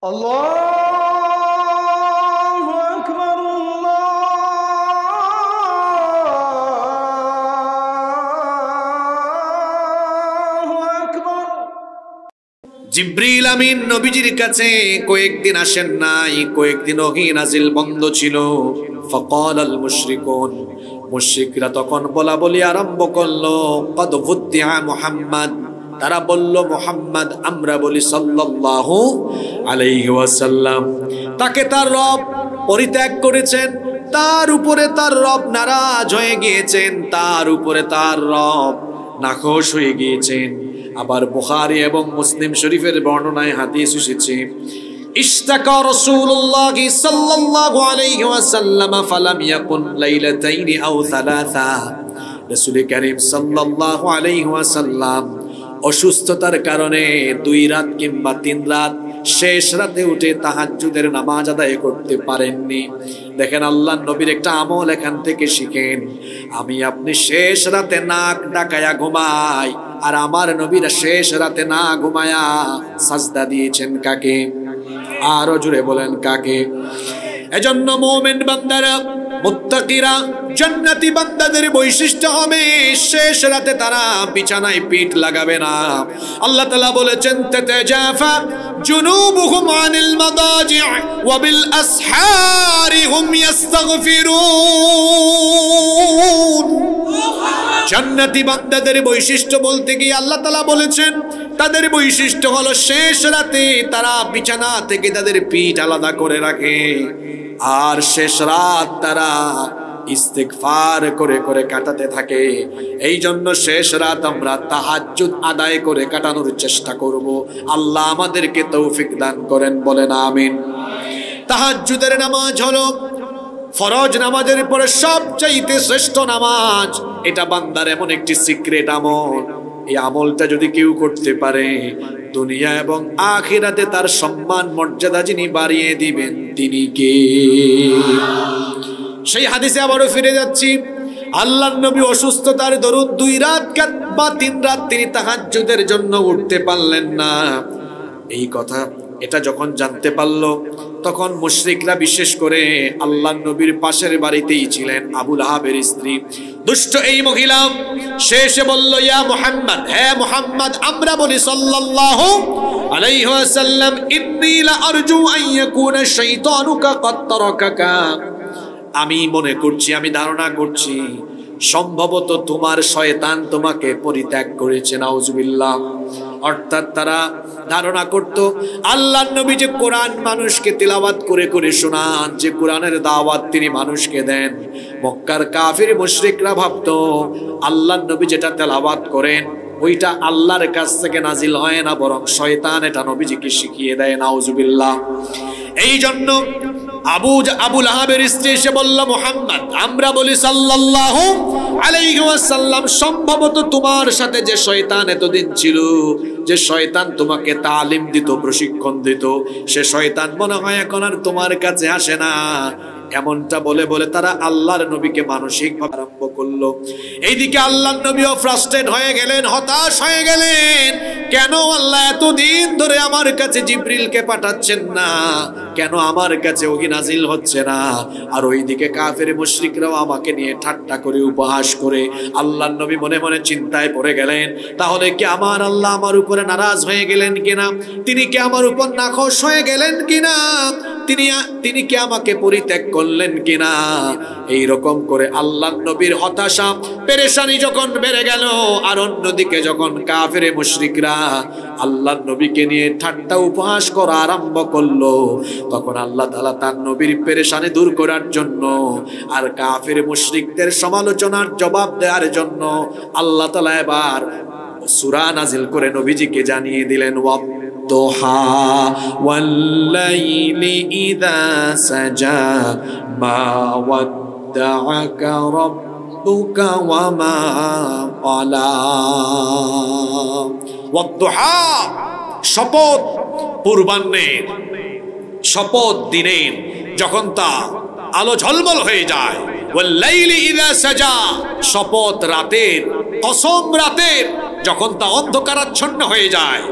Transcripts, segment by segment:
আল্লাহু আকবার, আল্লাহু আকবার। জিবরিল আমিন নবীজির কাছে কয়েকদিন আসেন নাই, কয়েকদিন ওহী নাজিল বন্ধ ছিল। ফাকালাল মুশরিকুন, মুশরিকরা তখন বলা বলি আরম্ভ করলো, কদ ফুতিহা মুহাম্মদ, তারা বলল মুহাম্মদ, আমরা বলি সাল্লাল্লাহু আলাইহি ওয়াসাল্লাম, তাকে তার রব পরিত্যাগ করেছেন, তার উপরে তার রব নারাজ হয়ে গিয়েছেন, তার উপরে তার রব নাখোশ হয়ে গিয়েছেন। আবার বুখারী এবং মুসলিম শরীফের বর্ণনায় হাদিস এসেছে, ইশতাকা রাসূলুল্লাহ সাল্লাল্লাহু আলাইহি ওয়াসাল্লাম ফালাম ইয়াকুন লাইলাতাইন আও সালাসা, রাসূল কারীম সাল্লাল্লাহু আলাইহি ওয়াসাল্লাম অসুস্থতার কারণে 2 রাত কিংবা 3 রাত শেষ রাতে উঠে তাহাজ্জুদের নামাজ আদায় করতে পারেননি। দেখেন আল্লাহর নবীর একটা আমল এখান থেকে শিখেন। আমি আপনি শেষ রাতে নাক ডাকায়া ঘুমাই, আর আমার নবীরা শেষ রাতে না ঘুমায়া সাজদা দিয়েছেন কাকে? আরো জোরে বলেন কাকে? এজন্য মুমিন বান্দারা, মুত্তাকিরা, জান্নাতি বান্দাদের বৈশিষ্ট্য হবে শেষ রাতে তারা বিছানায় পিঠ লাগাবে না। আল্লাহ তাআলা বলেছেন, তাতাজাফা জুনুবুহুম আনিল মাদাজি' ওয়া বিল আসহারি হুম ইস্তাগফিরুন। জান্নাতি বান্দাদের বৈশিষ্ট্য বলতে গিয়ে আল্লাহ তাআলা বলেছেন, তাদের বৈশিষ্ট্য হলো শেষ রাতে তারা বিছানা থেকে তাদের পিঠ আলাদা করে রাখে, আর শেষ রাত তারা ইস্তিগফার করে করে কাটাতে থাকে। এই জন্য শেষ রাত আমরা তাহাজ্জুদ আদায় করে কাটানোর চেষ্টা করব। আল্লাহ আমাদেরকে তৌফিক দান করেন, বলেন আমিন। তাহাজ্জুদের নামাজ হলো ফরজ নামাজের পরে সবচাইতে শ্রেষ্ঠ নামাজ। এটা বান্দার এমন একটি সিক্রেট আমল, এই আমলটা যদি কেউ করতে পারে, দুনিয়া এবং আখিরাতে তার সম্মান মর্যাদা যিনি বাড়িয়ে দিবেন তিনি কে? সেই হাদিসে আবারও ফিরে যাচ্ছি, আল্লাহর নবী অসুস্থতার দরুন 2 রাত বা 3 রাত তিনি তাহাজ্জুদের জন্য উঠতে পারলেন না। এই কথা এটা যখন জানতে পারলো, তখন মুশরিকরা, বিশেষ করে আল্লাহর নবীর পাশের বাড়িতেই ছিলেন আবু লাহাবের স্ত্রী দুষ্ট এই মহিলা, শেষে বলল, ইয়া মুহাম্মদ, হে মুহাম্মদ, আমরা বলি সাল্লাল্লাহু আলাইহি ওয়াসাল্লাম, ইন্নী লা আরজু আন ইয়াকুনা শাইতানুকা ক্বাদ তারাকাকা, আমি মনে করছি, আমি ধারণা করছি সম্ভবত তোমার শয়তান তোমাকে পরিত্যাগ করেছে। নাউজুবিল্লাহ। অর্থাৎ তারা ধারণা করত আল্লাহর নবী যে কোরআন মানুষকে তিলাওয়াত করে করে শোনান, যে কোরআনের দাওয়াত তিনি মানুষকে দেন, মক্কার কাফির মুশরিকরা ভাবত আল্লাহর নবী যেটা তেলাওয়াত করেন ওইটা আল্লাহর কাছ থেকে নাজিল হয় না, বরং শয়তান এটা নবীজিকে শিখিয়ে দেয়। নাউজুবিল্লাহ। এই জন্য আবু লাহাবের স্ত্রী এসে বলল, মুহাম্মদ, আমরা বলি সাল্লাল্লাহু আলাইহি ওয়াসাল্লাম, সম্ভবত তোমার সাথে যে শয়তান এতদিন ছিল, যে শয়তান তোমাকে তালিম দিত, প্রশিক্ষণ দিত, সে শয়তান মনে হয় এখন আর তোমার কাছে আসে না। এমনটা বলে বলে তারা আল্লাহর নবীকে মানসিকভাবে আরম্ভ করলো। এইদিকে আল্লাহর নবীও ফ্রাস্ট্রেট হয়ে গেলেন, হতাশ হয়ে গেলেন। কেন আল্লাহ এতদিন ধরে আমার কাছে জিবরিলকে পাঠাচ্ছেন না? কেন আমার কাছে ওহী নাজিল হচ্ছে না? আর ওইদিকে কাফের মুশরিকরাও আমাকে নিয়ে ঠাট্টা করে, উপহাস করে। আল্লাহর নবী মনে মনে চিন্তায় পড়ে গেলেন, তাহলে কি আমার আল্লাহ আমার উপরে নারাজ হয়ে গেলেন কিনা? তিনি কি আমার উপর নাখোশ হয়ে গেলেন কিনা? তিনি কি আমাকে পরিত্যাগ করলেন কিনা? এই রকম করে আল্লাহর নবীর হতাশা, পেরেশানি যখন বেড়ে গেল, আর অন্যদিকে যখন কাফের মুশরিকরা আল্লাহর নবীকে নিয়ে ঠাট্টা উপহাস করা আরম্ভ করলো, তখন আল্লাহ তাআলা তার নবীর পেরেশানি দূর করার জন্য আর কাফের মুশরিকদের সমালোচনার জবাব দেওয়ার জন্য আল্লাহ তাআলা এবার সূরা নাজিল করে নবীজিকে জানিয়ে দিলেন, ওয়াদ-দুহা ওয়াল-লাইলি ইযা সাজা মা ওয়াদ্দাআকা রাব্বুকা ওয়া মা ক্বালা। ওয়াদ-দুহা, শপথ পূর্বাহ্নের, শপথ দিনের যখন তা আলো ঝলমল হয়ে যায়, ওয়াল-লাইলি ইযা সাজা, শপথ রাতের, কসম রাতের যখন তা অন্ধকারাচ্ছন্ন হয়ে যায়,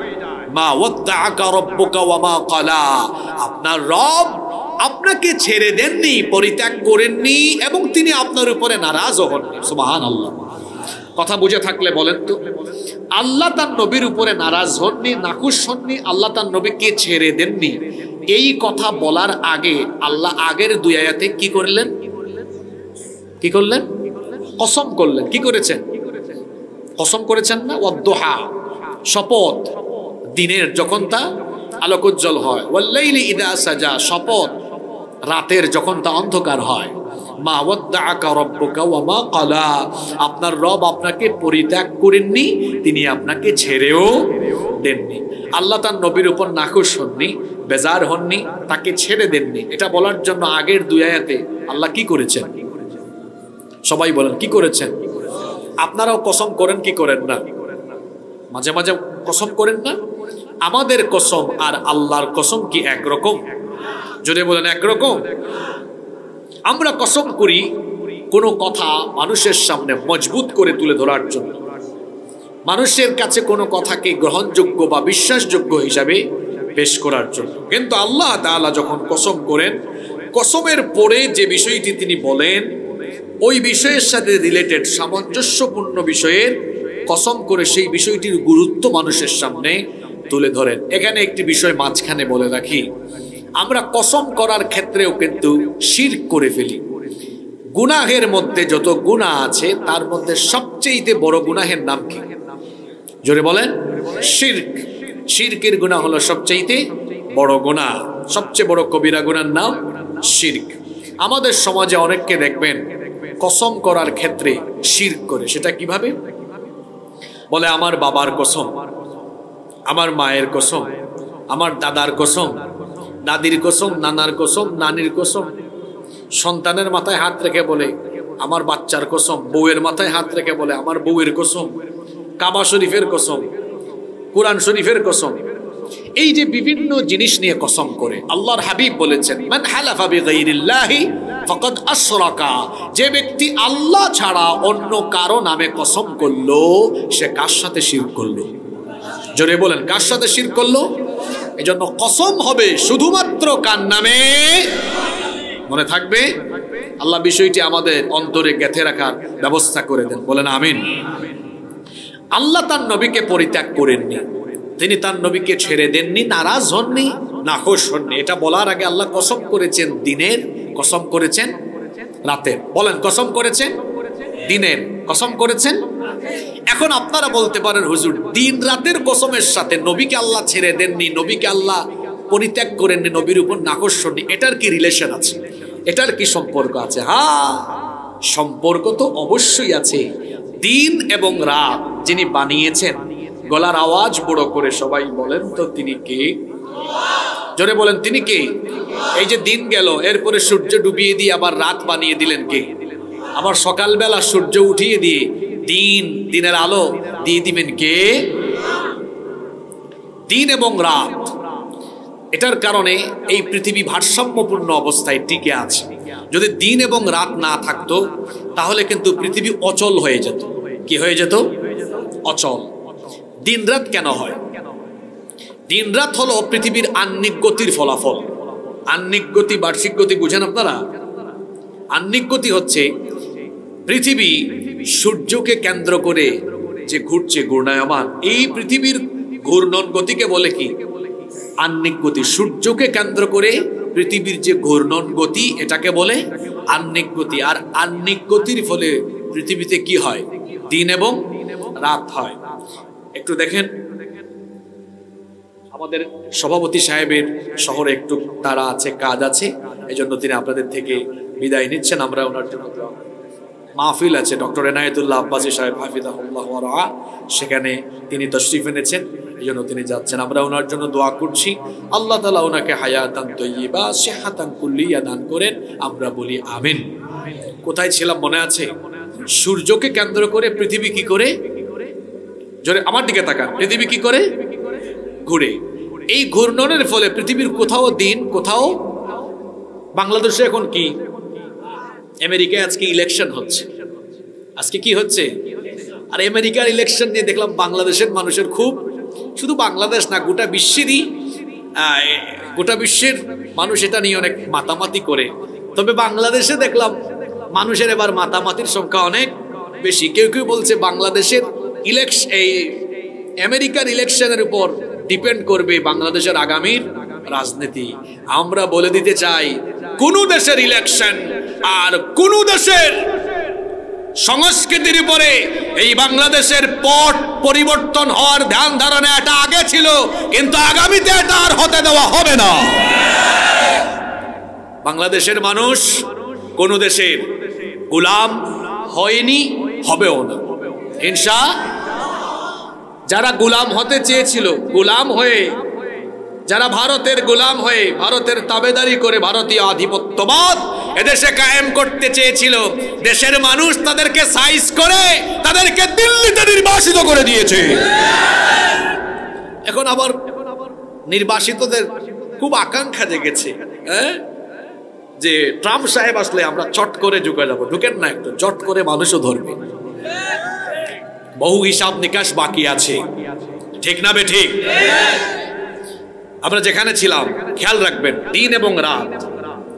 মা ওয়াদ্দাআকা রাব্বুকা ওয়া মা ক্বালা, আপনার রব আপনাকে ছেড়ে দেননি, পরিত্যাগ করেননি, এবং তিনি আপনার উপরে নারাজ হননি। সুবহানাল্লাহ। কথা বুঝে থাকলে বলেন তো, আল্লাহ তার নবীর উপরে নারাজ হননি, নাখুশ হননি, আল্লাহ তার নবীকে ছেড়ে দেননি, এই কথা বলার আগে আল্লাহ আগের দুই আয়াতে কি করলেন? কি করলেন? কসম করলেন। কি করেছেন? কসম করেছেন না? ওয়াদ্দুহা, শপথ, দিনের যখন তা আলোকোজ্জ্বল হয়, ওয়াল্লাইলি ইযা সাজা, শপথ রাতের যখন তা অন্ধকার হয়, মা ওয়াদ্দাআকা রাব্বুকা ওয়া মা ক্বালা, আপনার রব আপনাকে পরিত্যাগ করেননি, তিনি আপনাকে ছেড়েও দেননি। আল্লাহ তার নবীর উপর নাখুশ হননি, বেজার হননি, তাকে ছেড়ে দেননি। এটা বলার জন্য আগের দুই আয়াতে আল্লাহ কি করেছেন? সবাই বলেন কি করেছেন? আপনারাও কসম করেন কি করেন না? মাঝে মাঝে কসম করেন না? আমাদের কসম আর আল্লাহর কসম কি একরকম? যদি বলেন একরকম। আমরা কসম করি কোনো কথা মানুষের সামনে মজবুত করে তুলে ধরার জন্য, মানুষের কাছে কোনো কথাকে গ্রহণযোগ্য বা বিশ্বাসযোগ্য হিসাবে পেশ করার জন্য। কিন্তু আল্লাহ তাআলা যখন কসম করেন, কসমের পরে যে বিষয়টি তিনি বলেন ওই বিষয়ের সাথে রিলেটেড সামঞ্জস্যপূর্ণ বিষয়ের কসম করে সেই বিষয়টির গুরুত্ব মানুষের সামনে তুলে ধরেন। এখানে একটি বিষয় মাঝখানে বলে রাখি, আমরা কসম করার ক্ষেত্রেও কিন্তু শিরক করে ফেলি। গুনাহের মধ্যে যত গুনাহ আছে তার মধ্যে সবচেয়ে বড় গুনাহের নাম কি? জোরে বলেন। শিরক। শিরকের গুনাহ হলো সবচেয়ে বড় গুনাহ, সবচেয়ে বড় কবিরা গুনার নাম শিরক। আমাদের সমাজে অনেককে দেখবেন কসম করার ক্ষেত্রে শিরক করে। সেটা কিভাবে? বলে আমার বাবার কসম, আমার মায়ের কসম, আমার দাদার কসম, দাদির কসম, নানার কসম, নানির কসম। সন্তানের মাথায় হাত রেখে বলে আমার বাচ্চার কসম, বউয়ের মাথায় হাত রেখে বলে আমার বউয়ের কসম, কাবা শরীফের কসম, কুরআন শরীফের কসম। এই যে বিভিন্ন জিনিস নিয়ে কসম করে, আল্লাহর হাবিব বলেছেন মান হালাফা বিগাইরিল্লাহি ফাকাদ আশরাকা, যে ব্যক্তি আল্লাহ ছাড়া অন্য কারো নামে কসম করলো সে কার সাথে শিরক করলো? জোরে বলেন, কার সাথে শিরক করলো? এজন্য কসম হবে শুধুমাত্র কার নামে? মনে থাকবে। আল্লাহ বিষয়টি আমাদের অন্তরে গেঁথে রাখার ব্যবস্থা করে দেন, বলেন আমিন। আল্লাহ তার নবীকে পরিত্যাগ করেননি, তিনি তার নবীকে ছেড়ে দেননি, নারাজ হননি, নাখোশ হননি। এটা বলার আগে আল্লাহ কসম করেছেন দিনের, কসম করেছেন রাতের। বলেন কসম করেছেন দিনের, কসম করেছেন। এখন আপনারা বলতে পারেন হুজুর দিন রাতের কসমের সাথে নবীকে আল্লাহ ছেড়ে দেননি, নবীকে আল্লাহ পরিত্যাগ করেননি, নবীর উপর নাখোশ হননি, এটার কি রিলেশন আছে? এটার কি সম্পর্ক আছে? হ্যাঁ, সম্পর্ক তো অবশ্যই আছে। দিন এবং রাত যিনি বানিয়েছেন, গলার আওয়াজ বড় করে সবাই বলেন তো তিনি কে? জোরে বলেন তিনি কে? এই যে দিন গেল, এরপরে সূর্য ডুবিয়ে দিয়ে আবার রাত বানিয়ে দিলেন কে? আবার সকালবেলা সূর্য উঠিয়ে দিয়ে দিনের আলো দিয়ে দিবেন কে? দিন এবং রাত। এটার কারণে এই পৃথিবী ভারসাম্যপূর্ণ অবস্থায় টিকে আছে। যদি দিন এবং রাত না থাকতো তাহলে কিন্তু পৃথিবী অচল হয়ে যেত। কি হয়ে যেত? অচল। দিন রাত কেন হয়? দিন রাত হলো পৃথিবীর আহ্নিক গতির ফলাফল। আহ্নিক গতি, বার্ষিক গতি বুঝেন আপনারা? আহ্নিক গতি হচ্ছে পৃথিবী সূর্যকে কেন্দ্র করে যে ঘুরছে, ঘূর্ণায়মান, এই পৃথিবীর ঘূর্ণন গতিকে বলে কি? আহ্নিক গতি। সূর্যকে কেন্দ্র করে পৃথিবীর যে ঘূর্ণন গতি, এটাকে বলে আহ্নিক গতি। আর আহ্নিক গতির ফলে পৃথিবীতে কি হয়? দিন এবং রাত হয়। একটু দেখেন, আমাদের সভাপতি সাহেবের শহরে একটু তারা আছে, কাজ আছে, এই জন্য তিনি আপনাদের থেকে বিদায় নিচ্ছেন। আমরা ওনার জন্য মাহফিল আছে, ডক্টর এনায়েতুল্লাহ আব্বাসী সাহেব হাফিজাহুল্লাহ ওয়া রাআ, সেখানে তিনি তশরিফ এনেছেন, এই জন্য তিনি যাচ্ছেন। আমরা ওনার জন্য দোয়া করছি, আল্লাহ তাআলা ওনাকে হায়াতান তাইয়্যিবা সিহাতান কুল্লিয়া দান করেন। আমরা বলি আমিন। কোথায় ছিলাম মনে আছে? সূর্যকে কেন্দ্র করে পৃথিবী কি করে? জোরে আমার দিকে তাকান। পৃথিবী কি করে? ঘুরে। এই ঘূর্ণনের ফলে পৃথিবীর কোথাও দিন, কোথাও। বাংলাদেশে এখন কি? আমেরিকায় আজকে ইলেকশন হচ্ছে। আজকে কি হচ্ছে? আর আমেরিকার ইলেকশন নিয়ে দেখলাম বাংলাদেশের মানুষের খুব শুধু বাংলাদেশ না, গোটা বিশ্বেরই গোটা বিশ্বের মানুষ এটা নিয়ে অনেক মাতামাতি করে। তবে বাংলাদেশে দেখলাম মানুষের এবার মাতামাতির সংখ্যা অনেক বেশি। কেউ কেউ বলছে বাংলাদেশের এই আমেরিকার ইলেকশনের উপর ডিপেন্ড করবে বাংলাদেশের আগামীর রাজনীতি। আমরা বলে দিতে চাই, কোন দেশের ইলেকশন আর কোন দেশের সংস্কৃতির উপরে এই বাংলাদেশের পট পরিবর্তন হওয়ার ধ্যান ধারণা এটা আগে ছিল, কিন্তু আগামীতে এটা আর হতে দেওয়া হবে না। বাংলাদেশের মানুষ কোন দেশের গোলাম হয়নি, হবেও না ইনশাআল্লাহ। যারা গোলাম হতে চেয়েছিল, গোলাম হয়ে যারা ভারতের গোলাম হয়ে ভারতের তাবেদারি করে ভারতীয় আধিপত্যবাদ এদেশে কায়েম করতে চেয়েছিল, দেশের মানুষ তাদেরকে সাইজ করে তাদেরকে দিল্লিতে নির্বাসিত করে দিয়েছে। এখন আবার নির্বাসিতদের খুব আকাঙ্ক্ষা জেগেছে, যে ট্রাম্প সাহেব আসলে আমরা চট করে ঢুকে যাবো। ঢুকেন না, একটু চট করে মানুষও ধরবে। বহু হিসাব নিকাশ বাকি আছে, ঠিক না বে ঠিক? আমরা যেখানে ছিলাম খেয়াল রাখবেন, দিন এবং রাত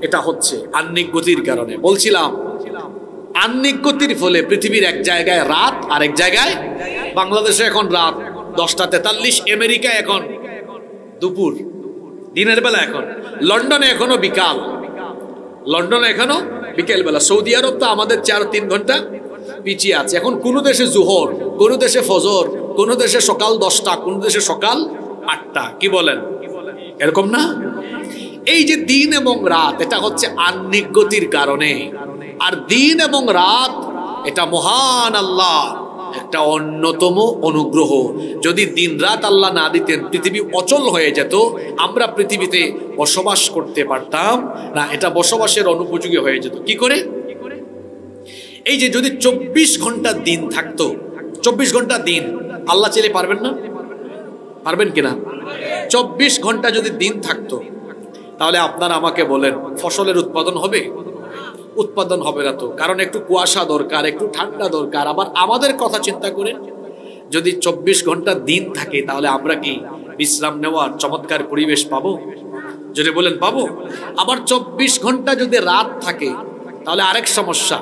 এটা হচ্ছে আহ্নিক গতির কারণে। বলছিলাম আহ্নিক গতির ফলে পৃথিবীর এক জায়গায় রাত, আরেক জায়গায় বাংলাদেশে এখন রাত 10:43, আমেরিকায় এখন দুপুর, দিনের বেলা এখন, লন্ডনে এখনো বিকাল, লন্ডনে এখনো বিকেল বেলা। সৌদি আরব তো আমাদের 4-3 ঘন্টা পিছিয়ে আছে। এখন কোন দেশে জোহর, কোন দেশে ফজর, কোন দেশে সকাল 10টা, কোন দেশে সকাল 8টা। কি বলেন, এরকম না? এই যে দিন এবং রাত, এটা হচ্ছে আহ্নিক গতির কারণে। আর দিন এবং রাত এটা মহান আল্লাহ একটা অন্যতম অনুগ্রহ। যদি দিন রাত আল্লাহ না দিতেন পৃথিবী অচল হয়ে যেত, আমরা পৃথিবীতে বসবাস করতে পারতাম না, এটা বসবাসের অনুপযোগী হয়ে যেত। কি করে? এই যে যদি 24 ঘন্টা দিন থাকতো, 24 ঘন্টা দিন আল্লাহ চাইলে পারবেন না? পারবেন কিনা? 24 ঘন্টা যদি দিন থাকতো, তাহলে আপনারা আমাকে বলেন ফসলের উৎপাদন হবে? উৎপাদন হবে না তো, কারণ একটু কুয়াশা দরকার, একটু ঠান্ডা দরকার। আবার আমাদের কথা চিন্তা করে যদি 24 ঘন্টা দিন থাকে, তাহলে আমরা কি বিশ্রাম নেওয়ার চমৎকার পরিবেশ পাবো? যদি বলেন পাবো। আবার 24 ঘন্টা যদি রাত থাকে, তাহলে আরেক সমস্যা,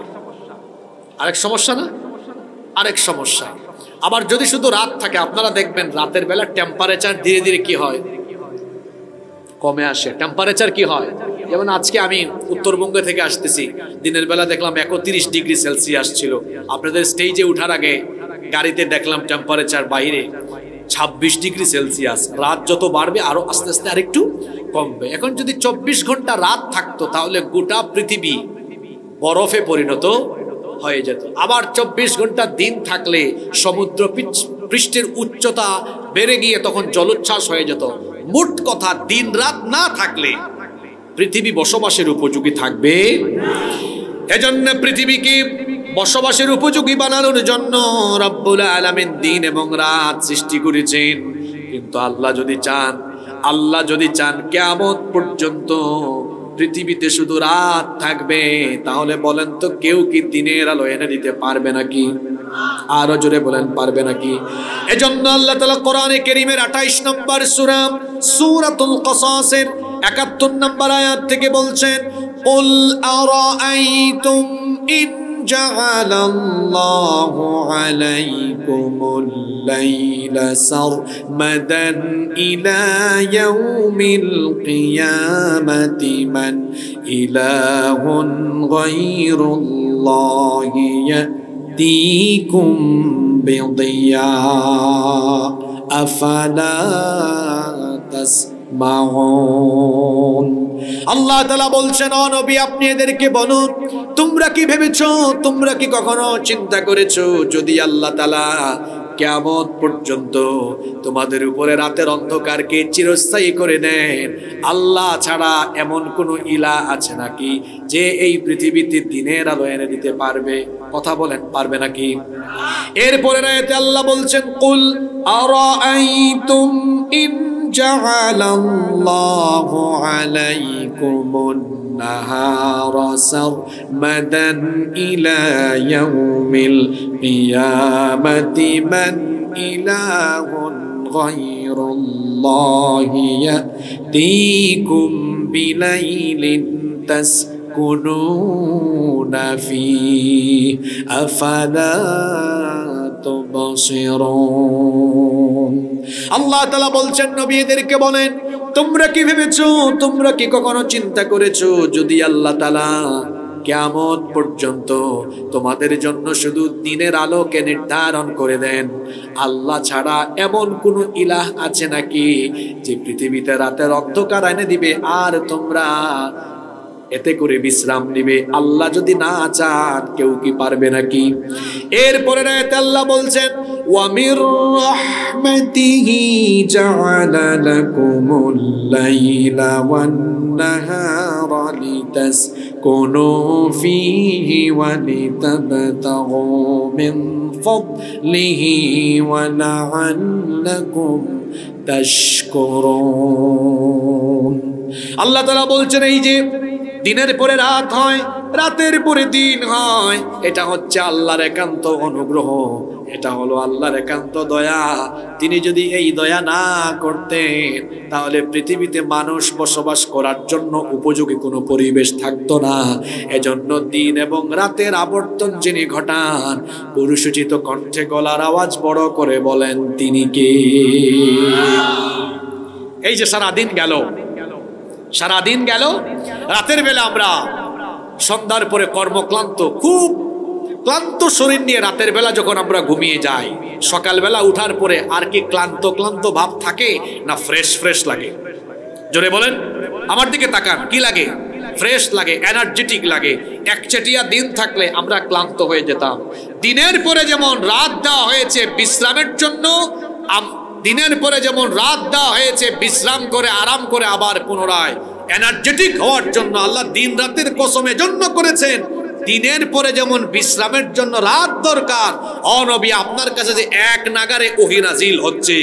আরেক সমস্যা না, আরেক সমস্যা। আবার যদি শুধু রাত থাকে, আপনারা দেখবেন রাতের বেলা টেম্পারেচার ধীরে ধীরে কি হয়, কমে আসে। টেম্পারেচার কি হয়, যেমন আজকে আমি উত্তরবঙ্গ থেকে আসতেছি, দিনের বেলা দেখলাম 31 ডিগ্রি সেলসিয়াস ছিল। আপনাদের স্টেজে উঠার আগে গাড়িতে দেখলাম টেম্পারেচার বাইরে 26 ডিগ্রি সেলসিয়াস। রাত যত বাড়বে আরো আস্তে আস্তে আরেকটু কমবে। এখন যদি 24 ঘন্টা রাত থাকতো, তাহলে গোটা পৃথিবী বরফে পরিণত হয়ে যেত। আবার 24 ঘন্টা দিন থাকলে সমুদ্র পৃষ্ঠের উচ্চতা বেড়ে গিয়ে তখন জলোচ্ছ্বাস হয়ে যেত। মোট কথা, দিন রাত না থাকলে পৃথিবী বসবাসের উপযোগী থাকবে। এজন্য পৃথিবীকে বসবাসের উপযোগী বানানোর জন্য রব্বুল আলামিন দিন এবং রাত সৃষ্টি করেছেন। কিন্তু আল্লাহ যদি চান কিয়ামত পর্যন্ত পৃথিবীতে শুধু রাত থাকবে, তাহলে বলেন তো কেউ কি দিনের আলো এনে দিতে পারবে নাকি? আরো জোরে বলেন, পারবে নাকি? এজন্য আল্লাহ তাআলা কোরআনে কারীমের 28 নম্বর সূরা সূরাতুল কসাসের 71 নম্বর আয়াত থেকে বলছেন, কুল আরাআইতুম ইন জাআলাল্লাহু আলাইকুমুল লাইলা সারমাদান ইলা ইয়াউমিল কিয়ামাতি মান ইলাহুন গায়রুল্লাহি ইয়াতিকুম বিদিয়া আফালা তাসমাউন। আল্লাহ তাআলা বলছেন, ও নবী আপনি এদেরকে বলুন, তোমরা কি ভেবেছো, তোমরা কি কখনো চিন্তা করেছো, যদি আল্লাহ তাআলা কিয়ামত পর্যন্ত তোমাদের উপরে রাতের অন্ধকারকে চিরস্থায়ী করে দেন, আল্লাহ ছাড়া এমন কোন ইলাহ আছে নাকি যে এই পৃথিবীতে দিনের আলো এনে দিতে পারবে? কথা বলেন, পারবে নাকি? এরপরের আয়াতে আল্লাহ বলছেন, কুল আরাআইতুম ইন জাআলাল্লাহু আলাইকুমুন নাহারা সারমাদান ইলা ইয়াউমিল কিয়ামাতি মান ইলাহুন গায়রুল্লাহি ইয়াতিকুম বিলাইলিন তাসকুনুনা ফীহি আফালা তুবসিরুন। আল্লাহ তাআলা বলছেন নবীদেরকে বলেন, তোমরা কি ভেবেছো, তোমরা কি কখনো চিন্তা করেছো যদি আল্লাহ তাআলা কিয়ামত পর্যন্ত তোমাদের জন্য শুধু দিনের আলোকে নির্ধারণ করে দেন, আল্লাহ ছাড়া এমন কোন ইলাহ আছে নাকি যে পৃথিবীতে রাতের অন্ধকার এনে দিবে আর তোমরা এতে করে বিশ্রাম নিবে? আল্লাহ যদি না চান কেউ কি পারবে নাকি? এরপরে আয়াতে আল্লাহ বলছেন, ওয়া মির রাহমাতিহি জাআলা লাকুমুল লাইলা ওয়ান নাহারা লিতাসকুনু ফীহি ওয়া লিতাবতাগু মিন ফাদলিহি ওয়া লাআল্লাকুম তাশকুরুন। আল্লাহ তাআলা বলছেন, এই যে দিনের পরে রাত হয়, রাতের পরে দিন হয়, এটা হচ্ছে আল্লাহর একান্ত অনুগ্রহ, এটা হলো আল্লাহর একান্ত দয়া। তিনি যদি এই দয়া না করতেন তাহলে পৃথিবীতে মানুষ বসবাস করার জন্য উপযোগী কোনো পরিবেশ থাকতো না। এজন্য দিন এবং রাতের আবর্তন যিনি ঘটান, পুরুষোচিত কণ্ঠে গলার আওয়াজ বড় করে বলেন, তিনি কে? এই যে সারাদিন গেল, সারাদিন গেল, রাতের বেলা আমরা সন্ধ্যার পরে কর্মক্লান্ত, খুব ক্লান্ত শরীর নিয়ে রাতের বেলা যখন আমরা ঘুমিয়ে যাই, সকালবেলা উঠার পরে আর কি ক্লান্ত ক্লান্ত ভাব থাকে না ফ্রেশ ফ্রেশ লাগে? জোরে বলেন, আমার দিকে তাকান, কি লাগে? ফ্রেশ লাগে, এনার্জেটিক লাগে। একচেটিয়া দিন থাকলে আমরা ক্লান্ত হয়ে যেতাম। দিনের পরে যেমন রাত দেওয়া হয়েছে বিশ্রামের জন্য, দিনের পরে যেমন রাত দেওয়া হয়েছে বিশ্রাম করে আরাম করে আবার পুনরায় এনার্জেটিক হওয়ার জন্য, আল্লাহ দিন রাতের কসম এজন্য করেছেন। দিনের পরে যেমন বিশ্রামের জন্য রাত দরকার, ও নবী আপনার কাছে যে এক নাগারে ওহী নাজিল হচ্ছে,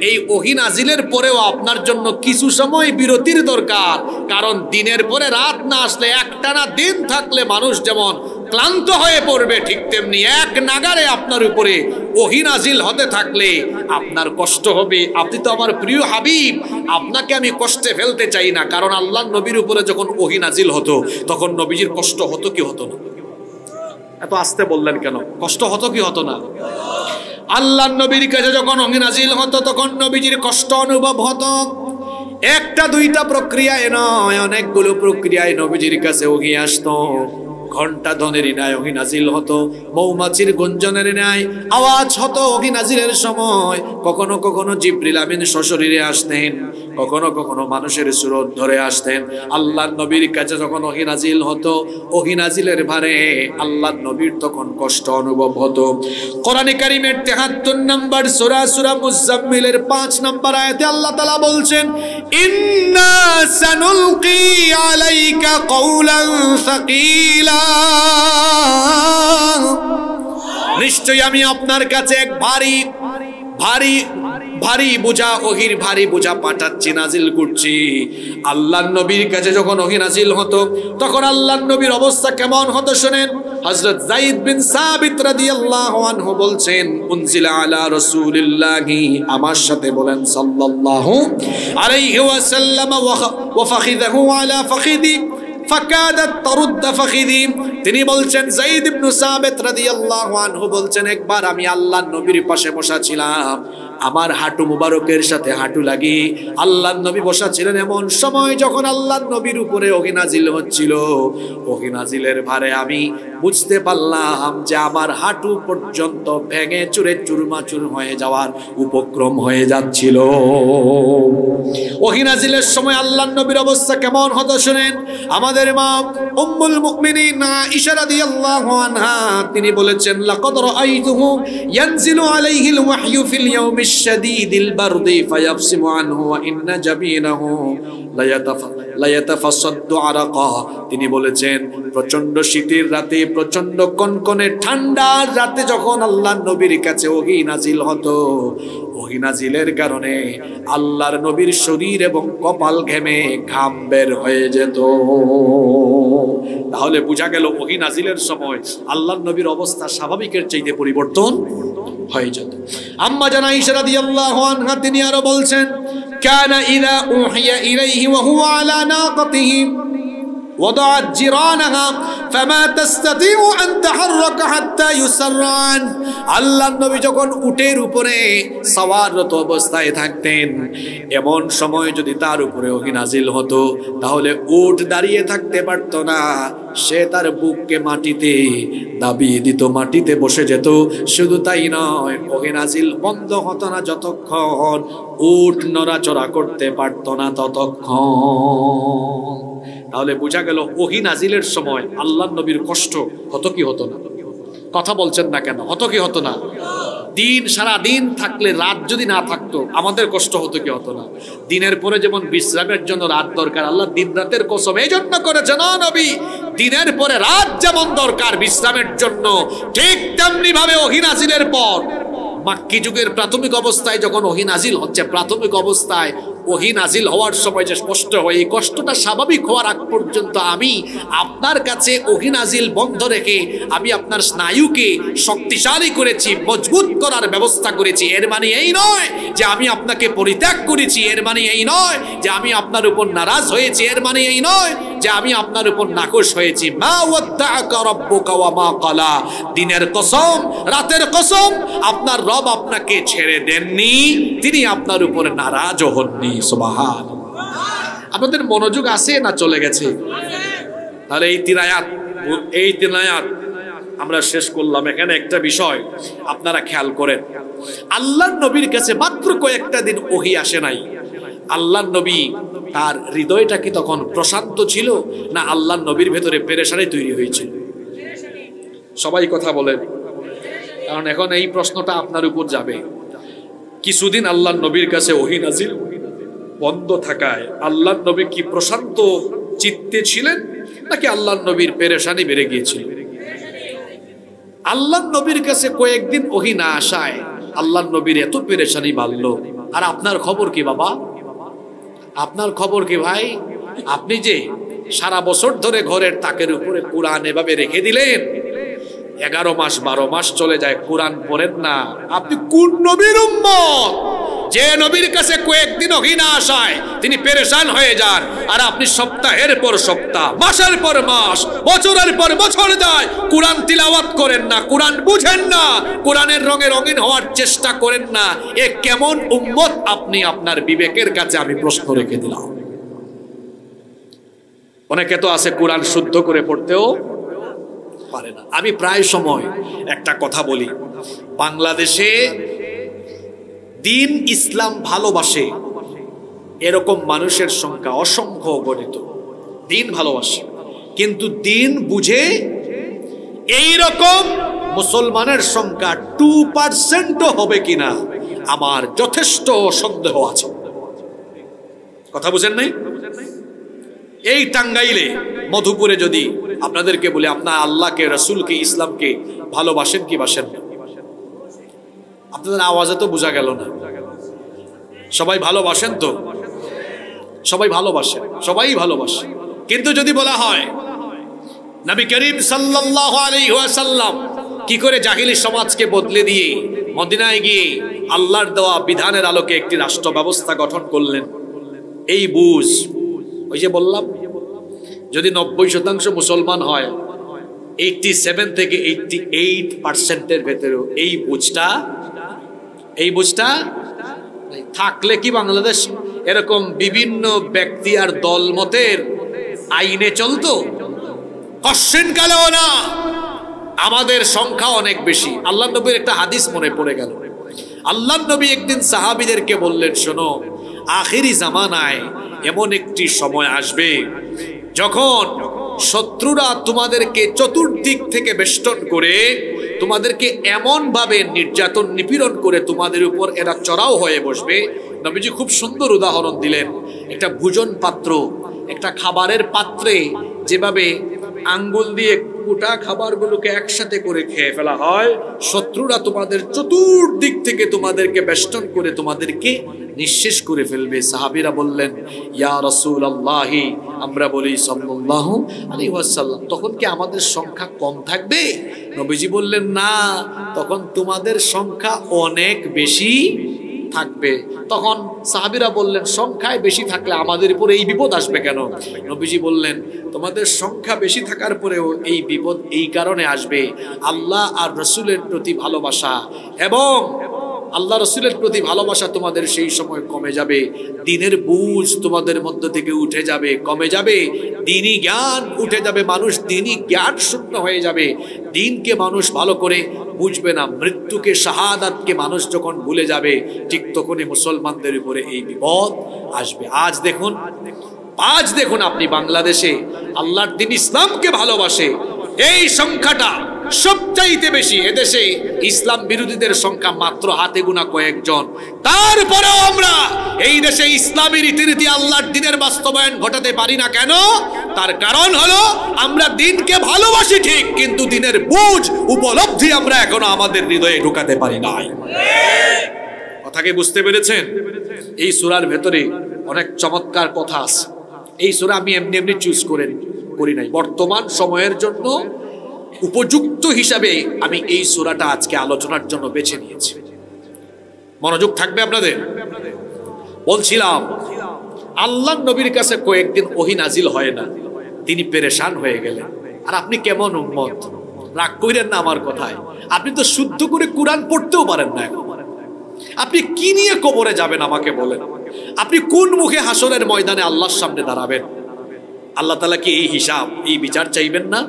এই ওহী নাজিলের পরেও আপনার জন্য কিছু সময় বিরতির দরকার। কারণ দিনের পরে রাত না আসলে, একটানা দিন থাকলে মানুষ যেমন ক্লান্ত হয়ে পড়বে, ঠিক তেমনি এক নাগারে আপনার উপরে ওহী নাজিল হতে থাকলে আপনার কষ্ট হবে। আপনি তো আমার প্রিয় হাবিব, আপনাকে আমি কষ্টে ফেলতে চাই না। কারণ আল্লাহর নবীর উপরে যখন ওহী নাজিল হতো তখন নবীজির কষ্ট হতো কি হতো না? এত আস্তে বললেন কেন? কষ্ট হতো কি হতো না? আল্লাহর নবীর কাছে যখন ওহী নাজিল হতো তখন নবীজির কষ্ট অনুভব হতো। একটা দুইটা প্রক্রিয়ায় নয়, অনেকগুলো প্রক্রিয়ায় নবীজির কাছে ওহী আসতো। ঘন্টা ধ্বনির ন্যায় ওহী নাজিল হতো, মৌমাছির গুঞ্জনের ন্যায় আওয়াজ হতো ওহী নাজিলের সময়। কখনো কখনো জিবরিল আমিন সশরীরে আসতেন, কখনো কখনো মানুষের সুরত ধরে আসতেন। আল্লাহর নবীর কাছে যখন ওহী নাজিল হতো, ওহী নাজিলের ভারে আল্লাহর নবীর তখন কষ্ট অনুভব হতো। কোরআনে কারীমের ৭৩ নম্বর সূরা, সূরা মুজাম্মিলের ৫ নম্বর আয়াতে আল্লাহ তাআলা বলছেন, ইন্না সানুলকি আলাইকা কওলান সাকিলা, নিশ্চয়ই আমি আপনার কাছে এক ভারী ভারী ভারী বোঝা, ওহীর ভারী বোঝা পাঠাচ্ছি, নাজিল করছি। আল্লাহর নবীর কাছে যখন ওহী নাজিল হতো তখন আল্লাহর নবীর অবস্থা কেমন হতো শুনেন। হযরত যায়েদ বিন সাবিত রাদিয়াল্লাহু আনহু বলছেন, উনজিলা আলা রাসূলিল্লাহি, আমার সাথে বলেন সাল্লাল্লাহু আলাইহি ওয়াসাল্লাম, ওয়া ফাখিদাহু আলা ফাখিদি ফাকাদাত তারুদ্দ ফাখিদি। তিনি বলছেন, যায়েদ ইবনে সাবিত রাদিয়াল্লাহু আনহু বলছেন, একবার আমি আল্লাহর নবীর পাশে বসা ছিলাম, আমার হাঁটু মুবারকের সাথে হাঁটু লাগি আল্লাহর নবী বসা ছিলেন। এমন সময় যখন আল্লাহর নবীর উপরে ওহী নাজিল হচ্ছিল, ওহী নাজিলের ভারে আমি বুঝতে পারলাম যে আমার হাঁটু পর্যন্ত ভেঙে চুরে চুরমাচুর হয়ে যাওয়ার উপক্রম হয়ে যাচ্ছিল। ওহী নাজিলের সময় আল্লাহর নবীর অবস্থা কেমন হতো শুনেন। আমাদের মা উম্মুল মুমিনিন আয়েশা রাদিয়াল্লাহু আনহা তিনি বলেছেন, লাকাদ রাআইতুহু ইয়ানজিলু আলাইহিল ওয়াহয়ু ফিল ইয়াউমিশ শাদীদিল বারদি ফায়াফসিমু আনহু ওয়া ইন্না জাবিনাহু লা ইয়াতাফাসাদু আরাকা। তিনি বলেছেন, প্রচন্ড শীতের রাতে, প্রচন্ড কনকনে ঠান্ডার রাতে যখন আল্লাহর নবীর কাছে ওহী নাজিল হতো, ওহী নাজিলের কারণে আল্লাহর নবীর শরীর এবং কপাল ঘেমে ঘাম বের হয়ে যেত। তাহলে বোঝা গেল ওহী নাজিলের সময় আল্লাহর নবীর অবস্থা স্বাভাবিকের চাইতে পরিবর্তন হয়ে যেত। আম্মা জান আয়েশা রাদিয়াল্লাহু আনহা তিনি আরো বলছেন, কানা ইযা উহিয়া ইলাইহি ওয়া হুয়া আলা নাকাতিহি وضعت جيرانها فما تستطيع أن تحرك حتى يسرعن। আল্লাহ নবী যখন উটের উপরে সওয়াররত অবস্থায় থাকতেন, এমন সময় যদি তার উপরে ওহী নাজিল হতো তাহলে উট দাঁড়িয়ে থাকতে পারত না, সে তার বুককে মাটিতে দাবিয়ে দিত, মাটিতে বসে যেত। শুধু তাই নয়, ওহী নাজিল বন্ধ হতো না যতক্ষণ উট নড়াচড়া করতে পারত না ততক্ষণ। তাহলে বোঝা গেল ওহী নাজিলের সময় আল্লাহর নবীর কষ্ট হতো কি হতো না? কথা বলছেন না কেন? হতো কি হতো না? দিন সারা দিন থাকলে রাত যদি না থাকতো আমাদের কষ্ট হতো কি হতো না? দিনের পরে যেমন বিশ্রামের জন্য রাত দরকার, আল্লাহ দিন রাতের কসম এই জন্য করেছেন নবী, দিনের পরে রাত যেমন দরকার বিশ্রামের জন্য, ঠিক তেমনি ভাবে ওহী নাজিলের পর মাক্কি যুগের প্রাথমিক অবস্থায় যখন ওহী নাজিল হচ্ছে, প্রাথমিক অবস্থায় ওহী নাজিল হওয়ার সময় যে কষ্ট হয়, এই কষ্টটা স্বাভাবিক হওয়ার আগ পর্যন্ত আমি আপনার কাছে ওহী নাজিল বন্ধ রেখে আমি আপনার স্নায়ুকে শক্তিশালী করেছি, মজবুত করার ব্যবস্থা করেছি। এর মানে এই নয় যে আমি আপনাকে পরিত্যাগ করেছি, এর মানে এই নয় যে আমি আপনার উপর নারাজ হয়েছি, এর মানে এই নয় যে আমি আপনার উপর নাখোশ হয়েছি। মা ওয়াদ্দাআকা রাব্বুকা ওয়া মা ক্বালা, দিনের কসম রাতের কসম, আপনার রব আপনাকে ছেড়ে দেননি, তিনি আপনার উপর নারাজও হননি। সুবহানাল্লাহ। আপনাদের মনোযোগ আছে না চলে গেছে? তাহলে এই তিন আয়াত আমরা শেষ করলাম। এখানে একটা বিষয় আপনারা খেয়াল করেন, আল্লাহর নবীর কাছে মাত্র কয়েকটা দিন ওহী আসে নাই। আল্লাহর নবী তার হৃদয়টা কি তখন প্রশান্ত ছিল, না আল্লাহর নবীর ভেতরে পেরেশানি তৈরি হয়েছিল? সবাই কথা বলেন, কারণ এখন এই প্রশ্নটা আপনার উপর যাবে। কিছুদিন আল্লাহর নবীর কাছে ওহী নাজিল বন্ধ থাকায় আল্লাহর নবী কি প্রশান্ত চিত্তে ছিলেন, নাকি আল্লাহর নবীর পেরেশানি বেড়ে গিয়েছিল? আল্লাহর নবীর কাছে কয়েকদিন ওহী না আসায় আল্লাহর নবীর এত পেরেশানি বাড়লো। আর আপনার খবর কি বাবা? আপনার খবর কি ভাই? আপনি যে সারা বছর ধরে ঘরের তাকের উপরে কোরআন এভাবে রেখে দিলেন, 11 মাস 12 মাস চলে যায়, কোরআন পড়েন না। আপনি কোন নবীর উম্মত যে নবীর কাছে কয়েকদিন ওহী না আসায় তিনি পেরেশান হয়ে যান, আর আপনি সপ্তাহের পর সপ্তাহ, মাসের পর মাস, বছরের পর বছর যায় কোরআন তিলাওয়াত করেন না, কোরআন বুঝেন না, কোরআনের রঙে রঙিন হওয়ার চেষ্টা করেন না? এ কেমন উম্মত আপনি? আপনার বিবেকের কাছে আমি প্রশ্ন রেখে দিলাম। অনেকে তো আছে কোরআন শুদ্ধ করে পড়তেও পারে না। আমি প্রায় সময় একটা কথা বলি, বাংলাদেশে দিন ইসলাম ভালোবাসে এরকম মানুষের সংখ্যা অসংখ্য গণিত। দিন ভালোবাসে কিন্তু দিন বুঝে এইরকম মুসলমানের সংখ্যা 2% হবে কিনা আমার যথেষ্ট সন্দেহ আছে। কথা বুঝেন নাই? এই টাঙ্গাইলে মধুপুরে যদি আপনাদেরকে বলে আপনার আল্লাহকে, রসুলকে, ইসলামকে ভালোবাসেন কি বাসেন না, আপনাদের আওয়াজে তো বোঝা গেল না। সবাই ভালোবাসেন তো? সবাই ভালোবাসেন, সবাই ভালোবাসে। কিন্তু যদি বলা হয় নবী করিম সাল্লাল্লাহু আলাইহি ওয়াসাল্লাম কি করে জাহিলি সমাজকে বদলে দিয়ে মদিনায় গিয়ে আল্লাহর দেওয়া বিধানের আলোকে একটি রাষ্ট্র ব্যবস্থা গঠন করলেন, এই বুঝ, ওই যে বললাম যদি 90% মুসলমান হয়, 87 থেকে 88% ভেতরেও এই বুঝটা থাকলে কি বাংলাদেশ এরকম বিভিন্ন ব্যক্তি আর দলমতের আইনে চলতো? কশ্চিন কালেও না। আমাদের সংখ্যা অনেক বেশি। আল্লাহ নবীর একটা হাদিস মনে পড়ে গেল। আল্লাহ নবী একদিন সাহাবীদেরকে বললেন, শোনো, আখিরি জামানায় এমন একটি সময় আসবে যখন শত্রুরা তোমাদেরকে চতুর্দিক থেকে বেষ্টন করে তোমাদেরকে এমন ভাবে নির্যাতন নিপীড়ন করে তোমাদের উপর এরা চড়াও হয়ে বসবে। নবীজি খুব সুন্দর উদাহরণ দিলেন। একটা ভোজন পাত্র, একটা খাবারের পাত্রে যেভাবে আঙ্গুল দিয়ে গোটা খাবারগুলোকে একসাথে করে খেয়ে ফেলা হয়, শত্রুরা তোমাদের চতুর্দিক থেকে তোমাদেরকে বেষ্টন করে তোমাদেরকে নিঃশেষ করে ফেলবে। সাহাবীরা বললেন, ইয়া রাসূলুল্লাহ, আমরা বলি সাল্লাল্লাহু আলাইহি ওয়াসাল্লাম, তখন কি আমাদের সংখ্যা কম থাকবে? নবীজি বললেন না, তখন তোমাদের সংখ্যা অনেক বেশি থাকবে। তখন সাহাবীরা বললেন, সংখ্যায় বেশি থাকলে আমাদের উপরে এই বিপদ আসবে কেন? নবীজি বললেন, তোমাদের সংখ্যা বেশি থাকার পরেও এই বিপদ এই কারণে আসবে, আল্লাহ আর রাসূলের প্রতি ভালোবাসা এবং আল্লাহ রাসূলের প্রতি ভালোবাসা তোমাদের সেই সময় কমে যাবে, দ্বীনের বুঝ তোমাদের মধ্য থেকে উঠে যাবে, কমে যাবে, দ্বীনি জ্ঞান উঠে যাবে, মানুষ দ্বীনি জ্ঞান শূন্য হয়ে যাবে, দ্বীনকে মানুষ ভালো করে বুঝবে না, মৃত্যুকে শাহাদাতকে মানুষ যখন ভুলে যাবে, ঠিক তখনই মুসলমানদের উপরে এই বিপদ আসবে। আজ দেখুন আপনি বাংলাদেশে আল্লাহর দ্বীন ইসলামকে ভালোবাসে এই সংখ্যাটা সবচাইতে বেশি। এদেশে ইসলাম বিরোধীদের সংখ্যা মাত্র হাতে গোনা কয়েকজন, তারপরেও আমরা এই দেশে ইসলামী রীতিনীতি আল্লাহর দ্বীনের বাস্তবায়ন ঘটাতে পারি না কেন? তার কারণ হলো আমরা দ্বীনকে ভালোবাসি ঠিক, কিন্তু দ্বীনের বুঝ উপলব্ধি আমরা এখনো আমাদের হৃদয়ে ঢোকাতে পারি নাই। কথাকে বুঝতে পেরেছেন? এই সূরার ভেতরে অনেক চমৎকার কথা আছে। এই সূরা আমি এমনি এমনি চুজ করি নাই, বর্তমান সময়ের জন্য উপযুক্ত হিসাবে আমি এই সূরাটা আজকে আলোচনার জন্য বেছে নিয়েছি। মনোযোগ থাকবে আপনাদের। বলছিলাম আল্লাহর নবীর কাছে কয়েকদিন ওহী নাজিল হয় না, তিনি পেরেশান হয়ে গেলেন। আর আপনি কেমন উম্মত, রাগ কইরেন না আমার কথায়, আপনি তো শুদ্ধ করে কোরআন পড়তেও পারেন না। আপনি কি নিয়ে কবরে যাবেন আমাকে বলেন? আপনি কোন মুখে হাসরের ময়দানে আল্লাহর সামনে দাঁড়াবেন? আল্লাহ তাআলা কি এই হিসাব, এই বিচার চাইবেন না?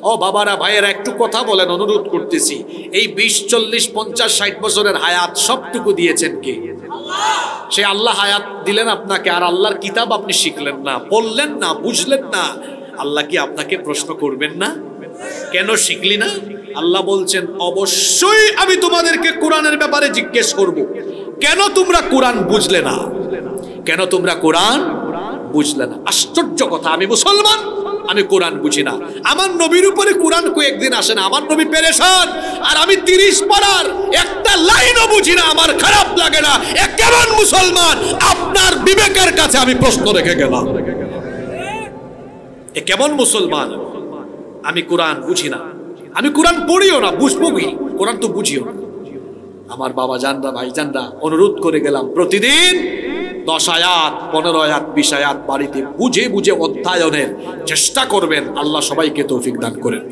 ও বাবারা, ভাইয়েরা, একটু কথা বলেন, অনুরোধ করতেছি। এই 20, 40, 50, 60 বছরের হায়াত সবটুকু দিয়েছেন কে? সে আল্লাহ হায়াত দিলেন আপনাকে, আর আল্লাহর কিতাব আপনি শিখলেন না, পড়লেন না, বুঝলেন না। আল্লাহ কি আপনাকে প্রশ্ন করবেন না, কেন শিখলি না? আল্লাহ বলছেন, অবশ্যই আমি তোমাদেরকে কোরআনের ব্যাপারে জিজ্ঞেস করব, কেন তোমরা কোরআন বুঝলে না, কেন তোমরা কোরআন বুঝলে না। আশ্চর্য কথা, আমি মুসলমান, আমি কোরআন বুঝি না, আমার নবীর উপরে কোরআন কয়েকদিন আসে না, আমার নবী পেরেশান, আর আমি 30 পারার একটা লাইনও বুঝি না, আমার খারাপ লাগে না। এ কেমন মুসলমান? আপনার বিবেকের কাছে আমি প্রশ্ন রেখে গেলাম, এ কেমন মুসলমান? আমি কোরআন বুঝি না, আমি কোরআন পড়িও না, বুঝবো কি? কোরআন তো বুঝিও না। আমার বাবা জানরা, ভাই জানরা, অনুরোধ করে গেলাম, প্রতিদিন 10 আয়াত, 15 আয়াত, 20 আয়াত বাড়িতে বুঝে বুঝে অধ্যয়নের চেষ্টা করবেন। আল্লাহ সবাইকে তৌফিক দান করেন।